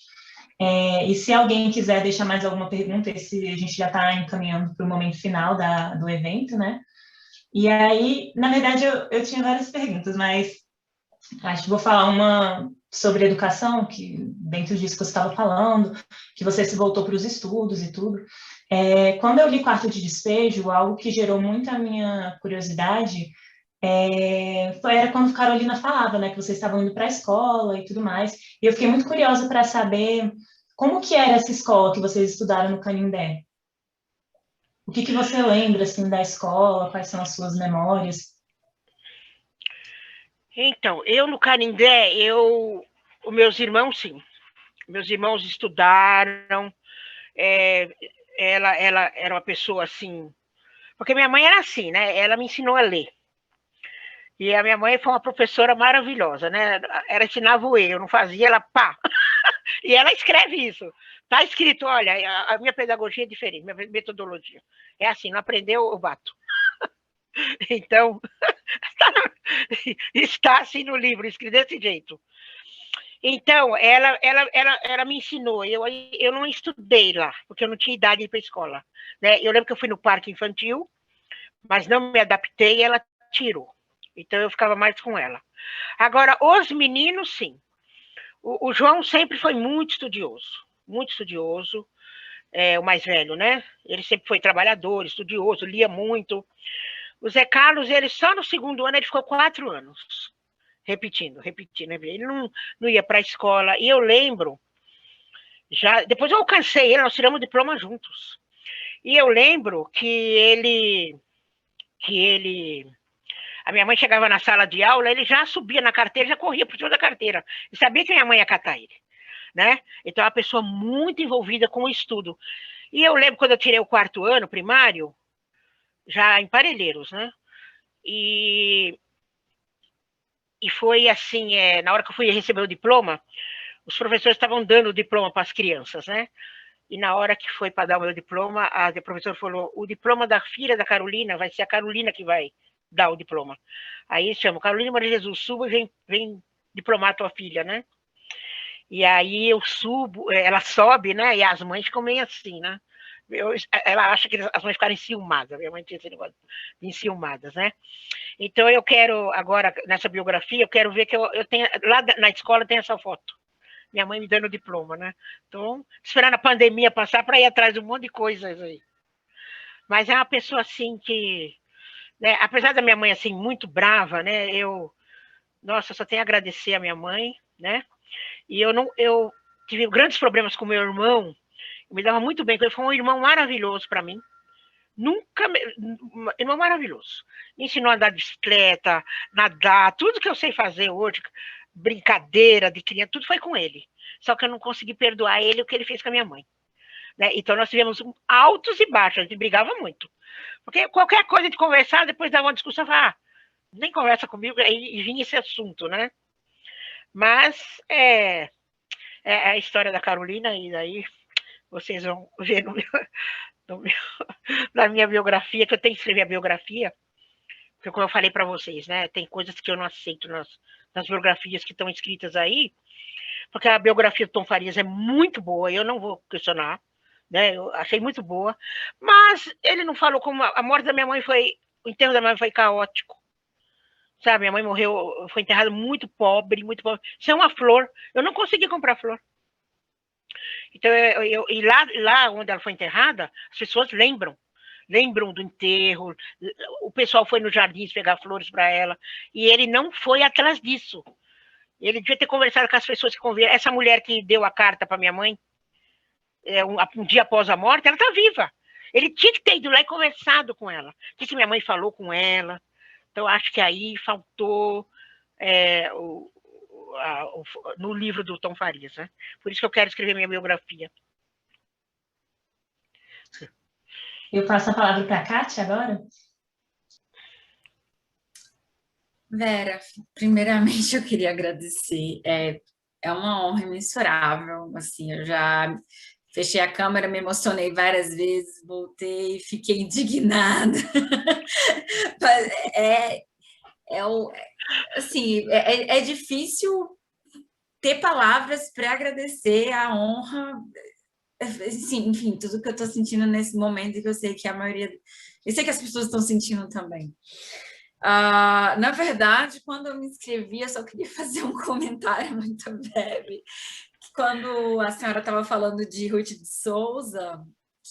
e se alguém quiser deixar mais alguma pergunta, a gente já está encaminhando para o momento final do evento, né? E aí, na verdade, eu tinha várias perguntas, mas acho que vou falar uma sobre educação, que dentro disso que você estava falando, que você se voltou para os estudos e tudo. Quando eu li Quarto de Despejo, algo que gerou muito a minha curiosidade era quando Carolina falava, né, que vocês estavam indo para a escola e tudo mais. E eu fiquei muito curiosa para saber como que era essa escola que vocês estudaram no Canindé. O que você lembra, assim, da escola? Quais são as suas memórias? Então, eu no Canindé, os meus irmãos, sim. Meus irmãos estudaram. Ela era uma pessoa, assim... Porque minha mãe era assim, né? Ela me ensinou a ler. E a minha mãe foi uma professora maravilhosa, né? Ela ensinava o eu não fazia, ela pá! E ela escreve isso. Está escrito, olha, a minha pedagogia é diferente, minha metodologia. É assim, não aprendeu, eu bato. Então, está assim no livro, escrito desse jeito. Então, ela me ensinou. Eu não estudei lá, porque eu não tinha idade de ir para a escola. Né? Eu lembro que eu fui no parque infantil, mas não me adaptei e ela tirou. Então, eu ficava mais com ela. Agora, os meninos, sim. O João sempre foi muito estudioso, o mais velho, né? Ele sempre foi trabalhador, estudioso, lia muito. O Zé Carlos, ele só no segundo ano, ele ficou 4 anos, repetindo. Ele não ia para a escola. E eu lembro, depois eu alcancei ele, nós tiramos o diploma juntos. E eu lembro que a minha mãe chegava na sala de aula, ele já subia na carteira, já corria por cima da carteira. E sabia que minha mãe ia catar ele, né? Então, é uma pessoa muito envolvida com o estudo. E eu lembro quando eu tirei o 4º ano primário, já em Parelheiros, né? E foi assim, na hora que eu fui receber o diploma, os professores estavam dando o diploma para as crianças, né? E na hora que foi para dar o meu diploma, a professora falou, o diploma da filha da Carolina vai ser a Carolina que vai dar o diploma. Aí chama, Carolina Maria Jesus, suba e vem diplomar tua filha, né? E aí eu subo, ela sobe, né? E as mães ficam meio assim, né? Ela acha que as mães ficaram enciumadas. Minha mãe tinha esse negócio de enciumadas, né? Então eu quero, agora, nessa biografia, eu quero ver que eu tenho. Lá na escola tem essa foto. Minha mãe me dando o diploma, né? Então, esperando a pandemia passar para ir atrás de um monte de coisas aí. Mas é uma pessoa assim que, né, apesar da minha mãe assim muito brava, né? Nossa, eu só tenho a agradecer a minha mãe, né? E eu tive grandes problemas com meu irmão. Eu me dava muito bem com ele, foi um irmão maravilhoso para mim. Nunca, irmão maravilhoso. Me ensinou a andar de bicicleta, nadar, tudo que eu sei fazer hoje, brincadeira de criança, tudo foi com ele. Só que eu não consegui perdoar ele o que ele fez com a minha mãe. Né? Então nós tivemos altos e baixos, a gente brigava muito. Porque qualquer coisa de conversar, depois dava uma discussão, falava, nem conversa comigo, e vinha esse assunto, né? Mas é a história da Carolina, e daí vocês vão ver na minha biografia, que eu tenho que escrever a biografia, porque como eu falei para vocês, né, tem coisas que eu não aceito nas biografias que estão escritas aí, porque a biografia do Tom Farias é muito boa, eu não vou questionar, né, eu achei muito boa, mas ele não falou como a morte da minha mãe foi, o enterro da minha mãe foi caótico, sabe, minha mãe morreu, foi enterrada muito pobre, sem uma flor, eu não consegui comprar flor. Então, e lá onde ela foi enterrada, as pessoas lembram do enterro, o pessoal foi nos jardins pegar flores para ela, e ele não foi atrás disso. Ele devia ter conversado com as pessoas que conviveram. Essa mulher que deu a carta para minha mãe, um dia após a morte, ela está viva. Ele tinha que ter ido lá e conversado com ela. O que minha mãe falou com ela? Então, acho que aí faltou no livro do Tom Farias, né? Por isso que eu quero escrever minha biografia. Eu passo a palavra para a Kátia agora. Vera, primeiramente eu queria agradecer. É uma honra imensurável. Assim, eu já fechei a câmera, me emocionei várias vezes, voltei, fiquei indignada. Assim, é difícil ter palavras para agradecer a honra. Sim, enfim, tudo que eu estou sentindo nesse momento e que eu sei que a maioria... Eu sei que as pessoas estão sentindo também. Na verdade, quando eu me inscrevi, eu só queria fazer um comentário muito breve. Quando a senhora estava falando de Ruth de Souza,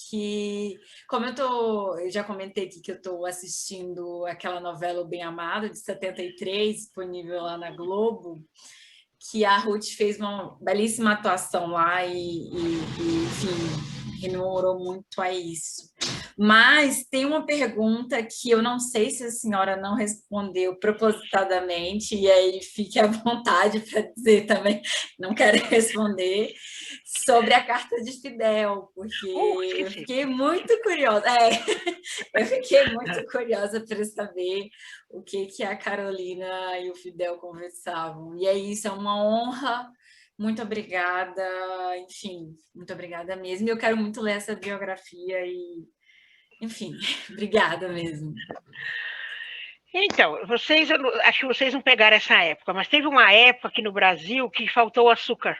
que, como eu já comentei aqui que eu estou assistindo aquela novela O Bem Amado, de 73, disponível lá na Globo, que a Ruth fez uma belíssima atuação lá e enfim, rememorou muito a isso. Mas tem uma pergunta que eu não sei se a senhora não respondeu propositadamente, e aí fique à vontade para dizer também, não quero responder, sobre a carta de Fidel, porque eu fiquei muito curiosa. Eu fiquei muito curiosa para saber o que a Carolina e o Fidel conversavam. E é isso, é uma honra. Muito obrigada, enfim, muito obrigada mesmo. Eu quero muito ler essa biografia e, enfim, obrigada mesmo. Então, acho que vocês não pegaram essa época, mas teve uma época aqui no Brasil que faltou açúcar.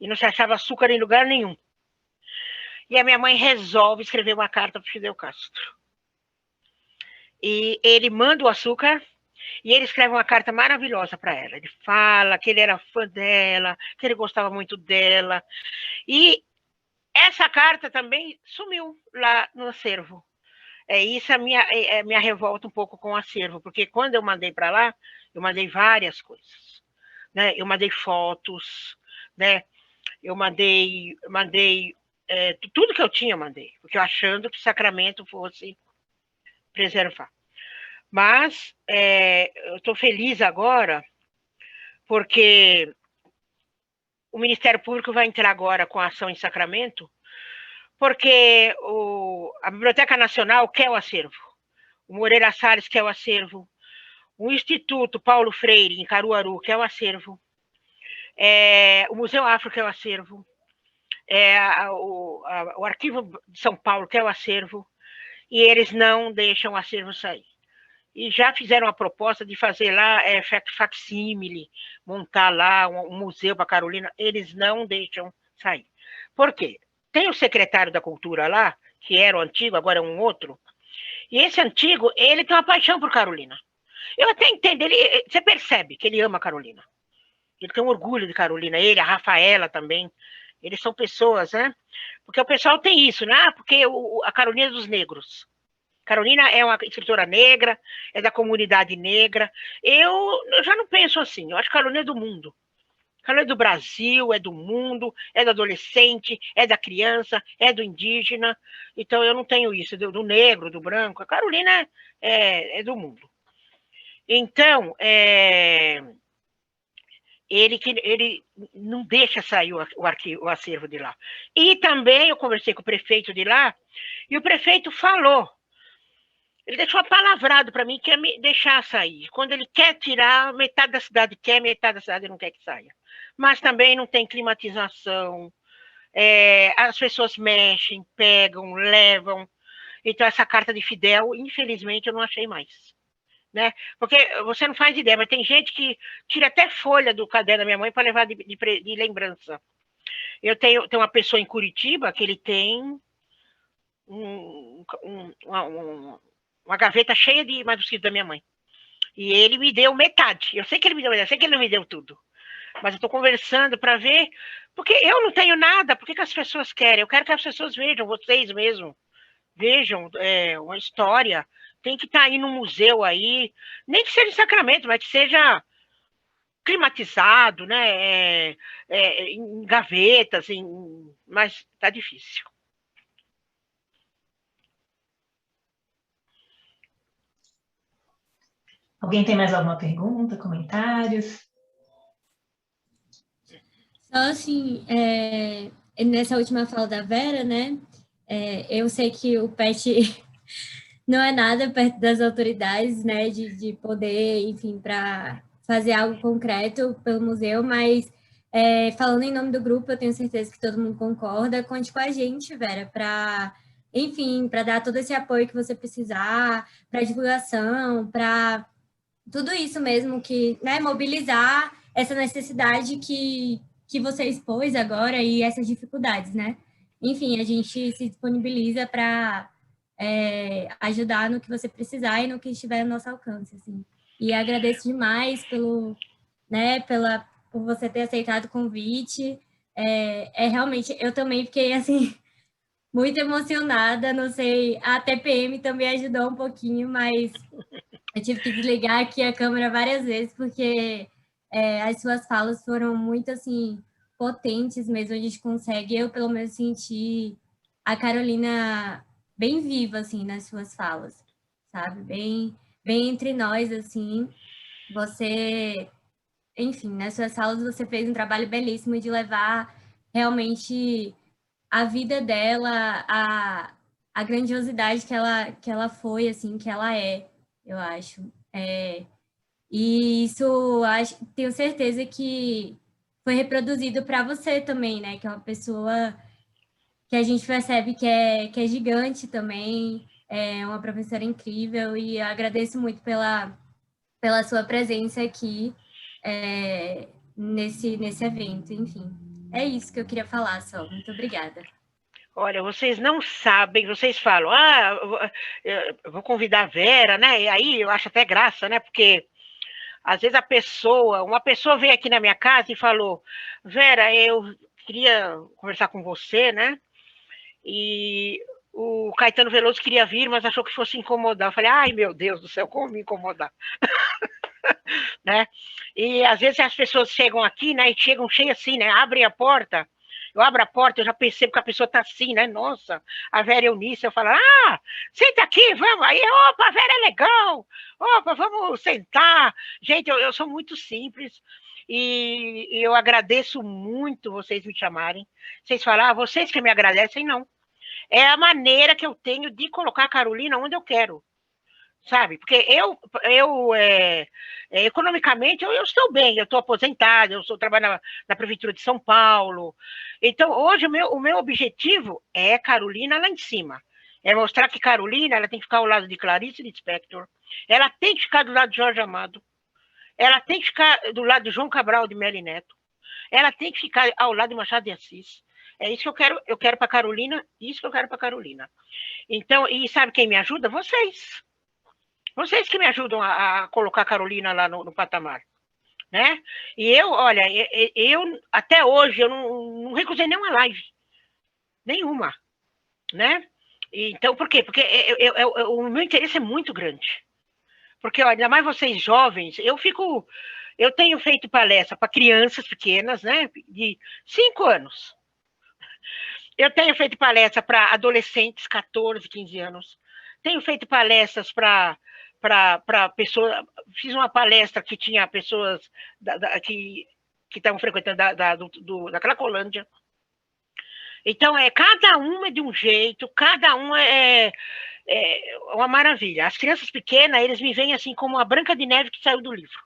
E não se achava açúcar em lugar nenhum. E a minha mãe resolve escrever uma carta para o Fidel Castro. E ele manda o açúcar e ele escreve uma carta maravilhosa para ela. Ele fala que ele era fã dela, que ele gostava muito dela. E essa carta também sumiu lá no acervo. Isso minha revolta um pouco com o acervo, porque quando eu mandei para lá, eu mandei várias coisas. Né? Eu mandei fotos, né? Eu mandei tudo que eu tinha, eu mandei, porque eu achando que Sacramento fosse preservar. Mas eu estou feliz agora, porque o Ministério Público vai entrar agora com a ação em Sacramento, porque a Biblioteca Nacional quer o acervo, o Moreira Salles quer o acervo, o Instituto Paulo Freire, em Caruaru, quer o acervo, o Museu Afro quer o acervo, o Arquivo de São Paulo quer o acervo, e eles não deixam o acervo sair. e já fizeram a proposta de fazer lá facsímile, montar lá um museu para Carolina, eles não deixam sair. Por quê? Tem o secretário da Cultura lá, que era o antigo, agora é um outro, e esse antigo, ele tem uma paixão por Carolina. Eu até entendo, você percebe que ele ama Carolina. Ele tem um orgulho de Carolina, ele, a Rafaela também, eles são pessoas, né? Porque o pessoal tem isso, né? Porque a Carolina é dos negros. Carolina é uma escritora negra, é da comunidade negra. Eu já não penso assim, eu acho que Carolina é do mundo. Carolina é do Brasil, é do mundo, é do adolescente, é da criança, é do indígena. Então eu não tenho isso, do negro, do branco. A Carolina é do mundo. Então, ele não deixa sair o acervo de lá. E também eu conversei com o prefeito de lá, e o prefeito falou, ele deixou palavrado para mim que ia me deixar sair. Quando ele quer tirar, metade da cidade quer, metade da cidade não quer que saia. Mas também não tem climatização, as pessoas mexem, pegam, levam. Então, essa carta de Fidel, infelizmente, eu não achei mais. Né? Porque você não faz ideia, mas tem gente que tira até folha do caderno da minha mãe para levar de lembrança. Eu tenho uma pessoa em Curitiba que ele tem uma gaveta cheia de manuscritos da minha mãe. E ele me deu metade. Eu sei que ele me deu metade, eu sei que ele não me deu tudo. Mas eu estou conversando para ver, porque eu não tenho nada, por que as pessoas querem? Eu quero que as pessoas vejam, vocês mesmo, vejam uma história. Tem que estar aí no museu aí, nem que seja em Sacramento, mas que seja climatizado, né? Em gavetas, mas está difícil. Alguém tem mais alguma pergunta, comentários? Só assim, nessa última fala da Vera, né? Eu sei que o PET não é nada perto das autoridades, né? De poder, enfim, para fazer algo concreto pelo museu, mas falando em nome do grupo, eu tenho certeza que todo mundo concorda. Conte com a gente, Vera, para, enfim, para dar todo esse apoio que você precisar, para divulgação, para tudo isso mesmo, que, né, mobilizar essa necessidade que você expôs agora e essas dificuldades, né? Enfim, a gente se disponibiliza para ajudar no que você precisar e no que estiver no nosso alcance, assim. E agradeço demais por você ter aceitado o convite. Realmente, eu também fiquei, assim, muito emocionada, não sei, a TPM também ajudou um pouquinho, mas eu tive que desligar aqui a câmera várias vezes, porque as suas falas foram muito, assim, potentes mesmo, a gente consegue, eu pelo menos senti a Carolina bem viva, assim, nas suas falas, sabe? Bem entre nós, assim, você, enfim, nas suas falas você fez um trabalho belíssimo de levar realmente a vida dela, a grandiosidade que ela foi, assim, que ela eu acho. E isso, tenho certeza que foi reproduzido para você também, né? Que é uma pessoa que a gente percebe que é gigante também, é uma professora incrível, e eu agradeço muito pela sua presença aqui nesse evento, enfim. É isso que eu queria falar só. Muito obrigada. Olha, vocês não sabem, vocês falam, eu vou convidar a Vera, né? E aí eu acho até graça, né? Porque às vezes uma pessoa veio aqui na minha casa e falou, Vera, eu queria conversar com você, né? E o Caetano Veloso queria vir, mas achou que fosse incomodar. Eu falei, ai, meu Deus do céu, como me incomodar? Né? E às vezes as pessoas chegam aqui, né? E chegam cheias assim, né? Abrem a porta. Eu abro a porta, eu já percebo que a pessoa está assim, né? Nossa, a Vera Eunice, eu falo, senta aqui, vamos aí, opa, a Vera é legal, opa, vamos sentar. Gente, eu sou muito simples e eu agradeço muito vocês me chamarem. Vocês falam, vocês que me agradecem, não. É a maneira que eu tenho de colocar a Carolina onde eu quero. Sabe? Porque economicamente, eu estou bem, eu estou aposentada, eu trabalho na Prefeitura de São Paulo. Então, hoje, o meu objetivo é Carolina lá em cima. É mostrar que Carolina ela tem que ficar ao lado de Clarice Lispector, Ela tem que ficar do lado de Jorge Amado. Ela tem que ficar do lado de João Cabral de Melo Neto. Ela tem que ficar ao lado de Machado de Assis. É isso que eu quero para Carolina, isso que eu quero para Carolina. Então, e sabe quem me ajuda? Vocês. Vocês que me ajudam a colocar a Carolina lá no patamar. Né? E eu, olha, eu até hoje eu não recusei nenhuma live. Nenhuma. Né? Então, por quê? Porque o meu interesse é muito grande. Porque, olha, ainda mais vocês jovens, eu tenho feito palestra para crianças pequenas, né, de 5 anos. Eu tenho feito palestra para adolescentes, 14, 15 anos. Tenho feito palestras para pessoas. Fiz uma palestra que tinha pessoas que estavam frequentando da Cracolândia. Então, cada uma é de um jeito, cada uma é uma maravilha. As crianças pequenas, eles me veem assim como a Branca de Neve que saiu do livro.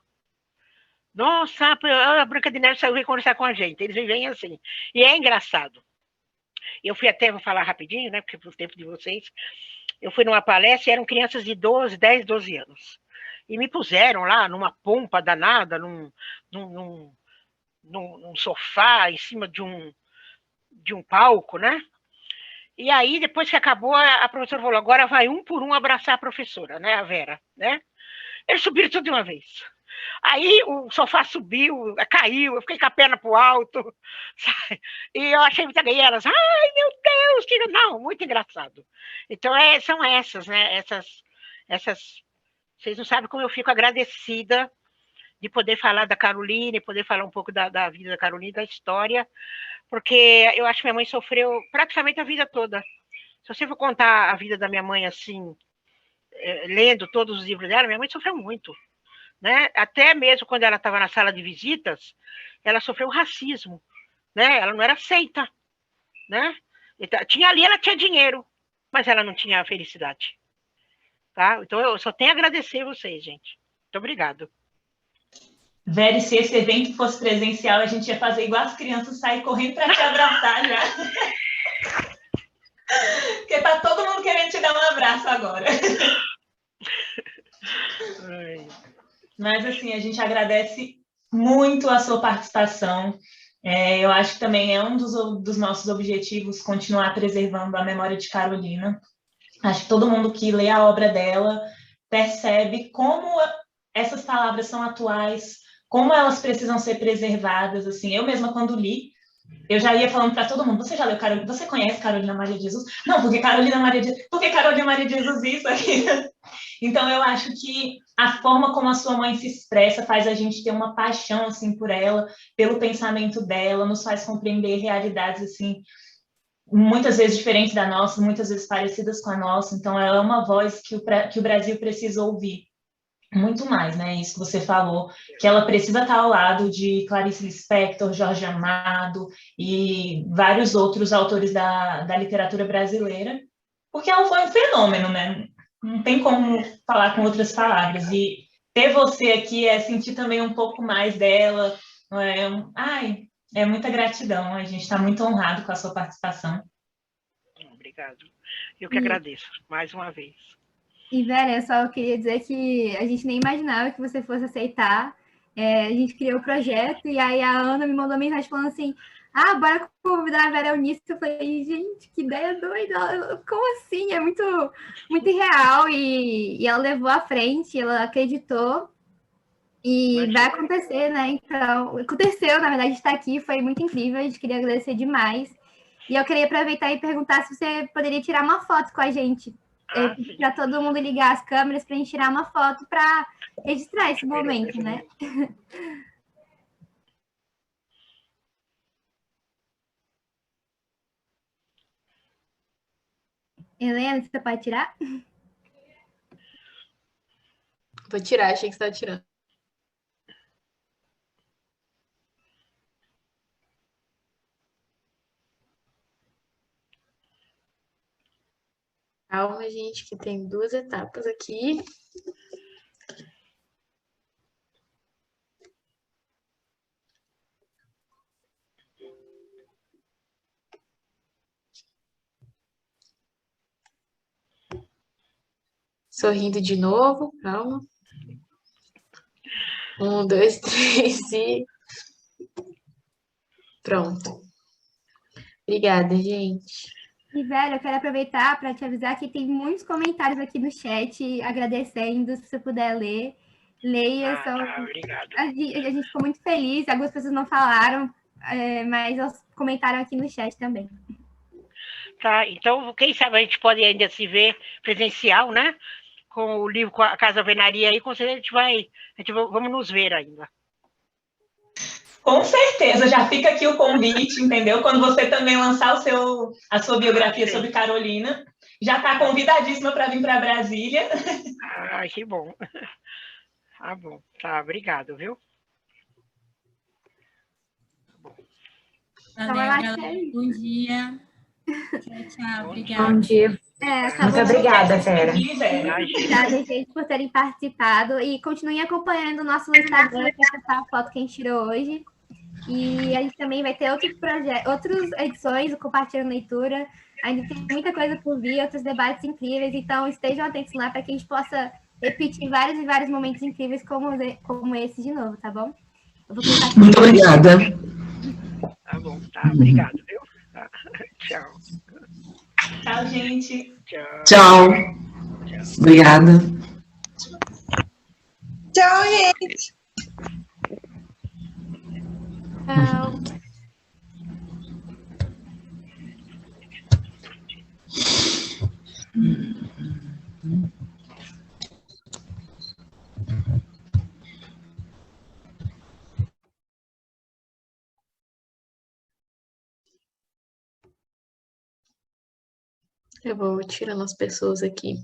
Nossa, a Branca de Neve saiu vir conversar com a gente. Eles me veem assim. E é engraçado. Eu fui até, vou falar rapidinho, né, porque pro tempo de vocês, eu fui numa palestra e eram crianças de 10, 12 anos. E me puseram lá numa pompa danada, num sofá, em cima de um palco, né? E aí, depois que acabou, a professora falou, agora vai um por um abraçar a professora, né, a Vera, né? Eles subiram tudo de uma vez. Aí o sofá subiu, caiu, eu fiquei com a perna pro alto, sabe? E eu achei muito legal. E elas, ai, meu Deus, que... Não, muito engraçado. Então, são essas, né? Essas... Vocês não sabem como eu fico agradecida de poder falar da Carolina, e poder falar um pouco da vida da Carolina, da história, porque eu acho que minha mãe sofreu praticamente a vida toda. Se você for contar a vida da minha mãe assim, lendo todos os livros dela, minha mãe sofreu muito. Né? Até mesmo quando ela estava na sala de visitas, ela sofreu racismo. Né? Ela não era aceita. Né? Então, ela tinha dinheiro, mas ela não tinha felicidade. Tá? Então eu só tenho a agradecer a vocês, gente. Muito obrigado. Vera, se esse evento fosse presencial, a gente ia fazer igual as crianças, sair correndo para te abraçar já. Porque tá todo mundo querendo te dar um abraço agora. Mas, assim, a gente agradece muito a sua participação. Eu acho que também é um dos nossos objetivos continuar preservando a memória de Carolina. Acho que todo mundo que lê a obra dela percebe como essas palavras são atuais, como elas precisam ser preservadas. Assim, eu mesma, quando li, eu já ia falando para todo mundo, você já leu Carolina? Você conhece Carolina Maria de Jesus? Não, porque Carolina Maria de Jesus isso aqui. Então, eu acho que a forma como a sua mãe se expressa faz a gente ter uma paixão, assim, por ela, pelo pensamento dela, nos faz compreender realidades, assim, muitas vezes diferentes da nossa, muitas vezes parecidas com a nossa. Então, ela é uma voz que o Brasil precisa ouvir. Muito mais, né? Isso que você falou, que ela precisa estar ao lado de Clarice Lispector, Jorge Amado e vários outros autores da literatura brasileira, porque ela foi um fenômeno, né? Não tem como falar com outras palavras. E ter você aqui é sentir também um pouco mais dela. É muita gratidão. A gente está muito honrado com a sua participação. Obrigado. Eu que agradeço, mais uma vez. E, Vera, eu só queria dizer que a gente nem imaginava que você fosse aceitar. A gente criou o projeto e aí a Ana me mandou mensagem falando assim, bora convidar a Vera Eunice. Eu falei, gente, que ideia doida. Como assim? É muito, muito irreal. E ela levou à frente, ela acreditou. E vai acontecer, né? Então, aconteceu, na verdade, estar aqui, foi muito incrível. A gente queria agradecer demais. E eu queria aproveitar e perguntar se você poderia tirar uma foto com a gente. Para todo mundo ligar as câmeras para a gente tirar uma foto para registrar esse momento, né? Helena, você pode tirar? Vou tirar, achei que você estava tirando. Calma, gente, que tem 2 etapas aqui. Sorrindo de novo, calma. 1, 2, 3 e... Pronto. Obrigada, gente. E, velho, eu quero aproveitar para te avisar que tem muitos comentários aqui no chat agradecendo, se você puder ler. Leia. Obrigado. A gente ficou muito feliz, algumas pessoas não falaram, mas elas comentaram aqui no chat também. Tá, então, quem sabe a gente pode ainda se ver presencial, né? Com o livro, com a Casa Alvenaria aí, com certeza vamos nos ver ainda. Com certeza, já fica aqui o convite, entendeu? Quando você também lançar a sua biografia sobre Carolina, já está convidadíssima para vir para Brasília. Ah, que bom. Tá bom, tá, obrigado, viu? Valeu, galera. Bom dia. Tchau, obrigada. Bom dia. Muito obrigada, Vera. Obrigada, gente, por terem participado. E continuem acompanhando o nosso Instagram para postar a foto que a gente tirou hoje. E a gente também vai ter outras edições do Compartilhando Leitura. Ainda tem muita coisa por vir, outros debates incríveis. Então, estejam atentos lá para que a gente possa repetir vários e vários momentos incríveis como esse de novo, tá bom? Muito obrigada. Tá bom, tá. Obrigado, viu? Tá. Tchau. Tchau, gente. Tchau. Obrigada. Tchau, gente. Tchau. Eu vou tirando as pessoas aqui.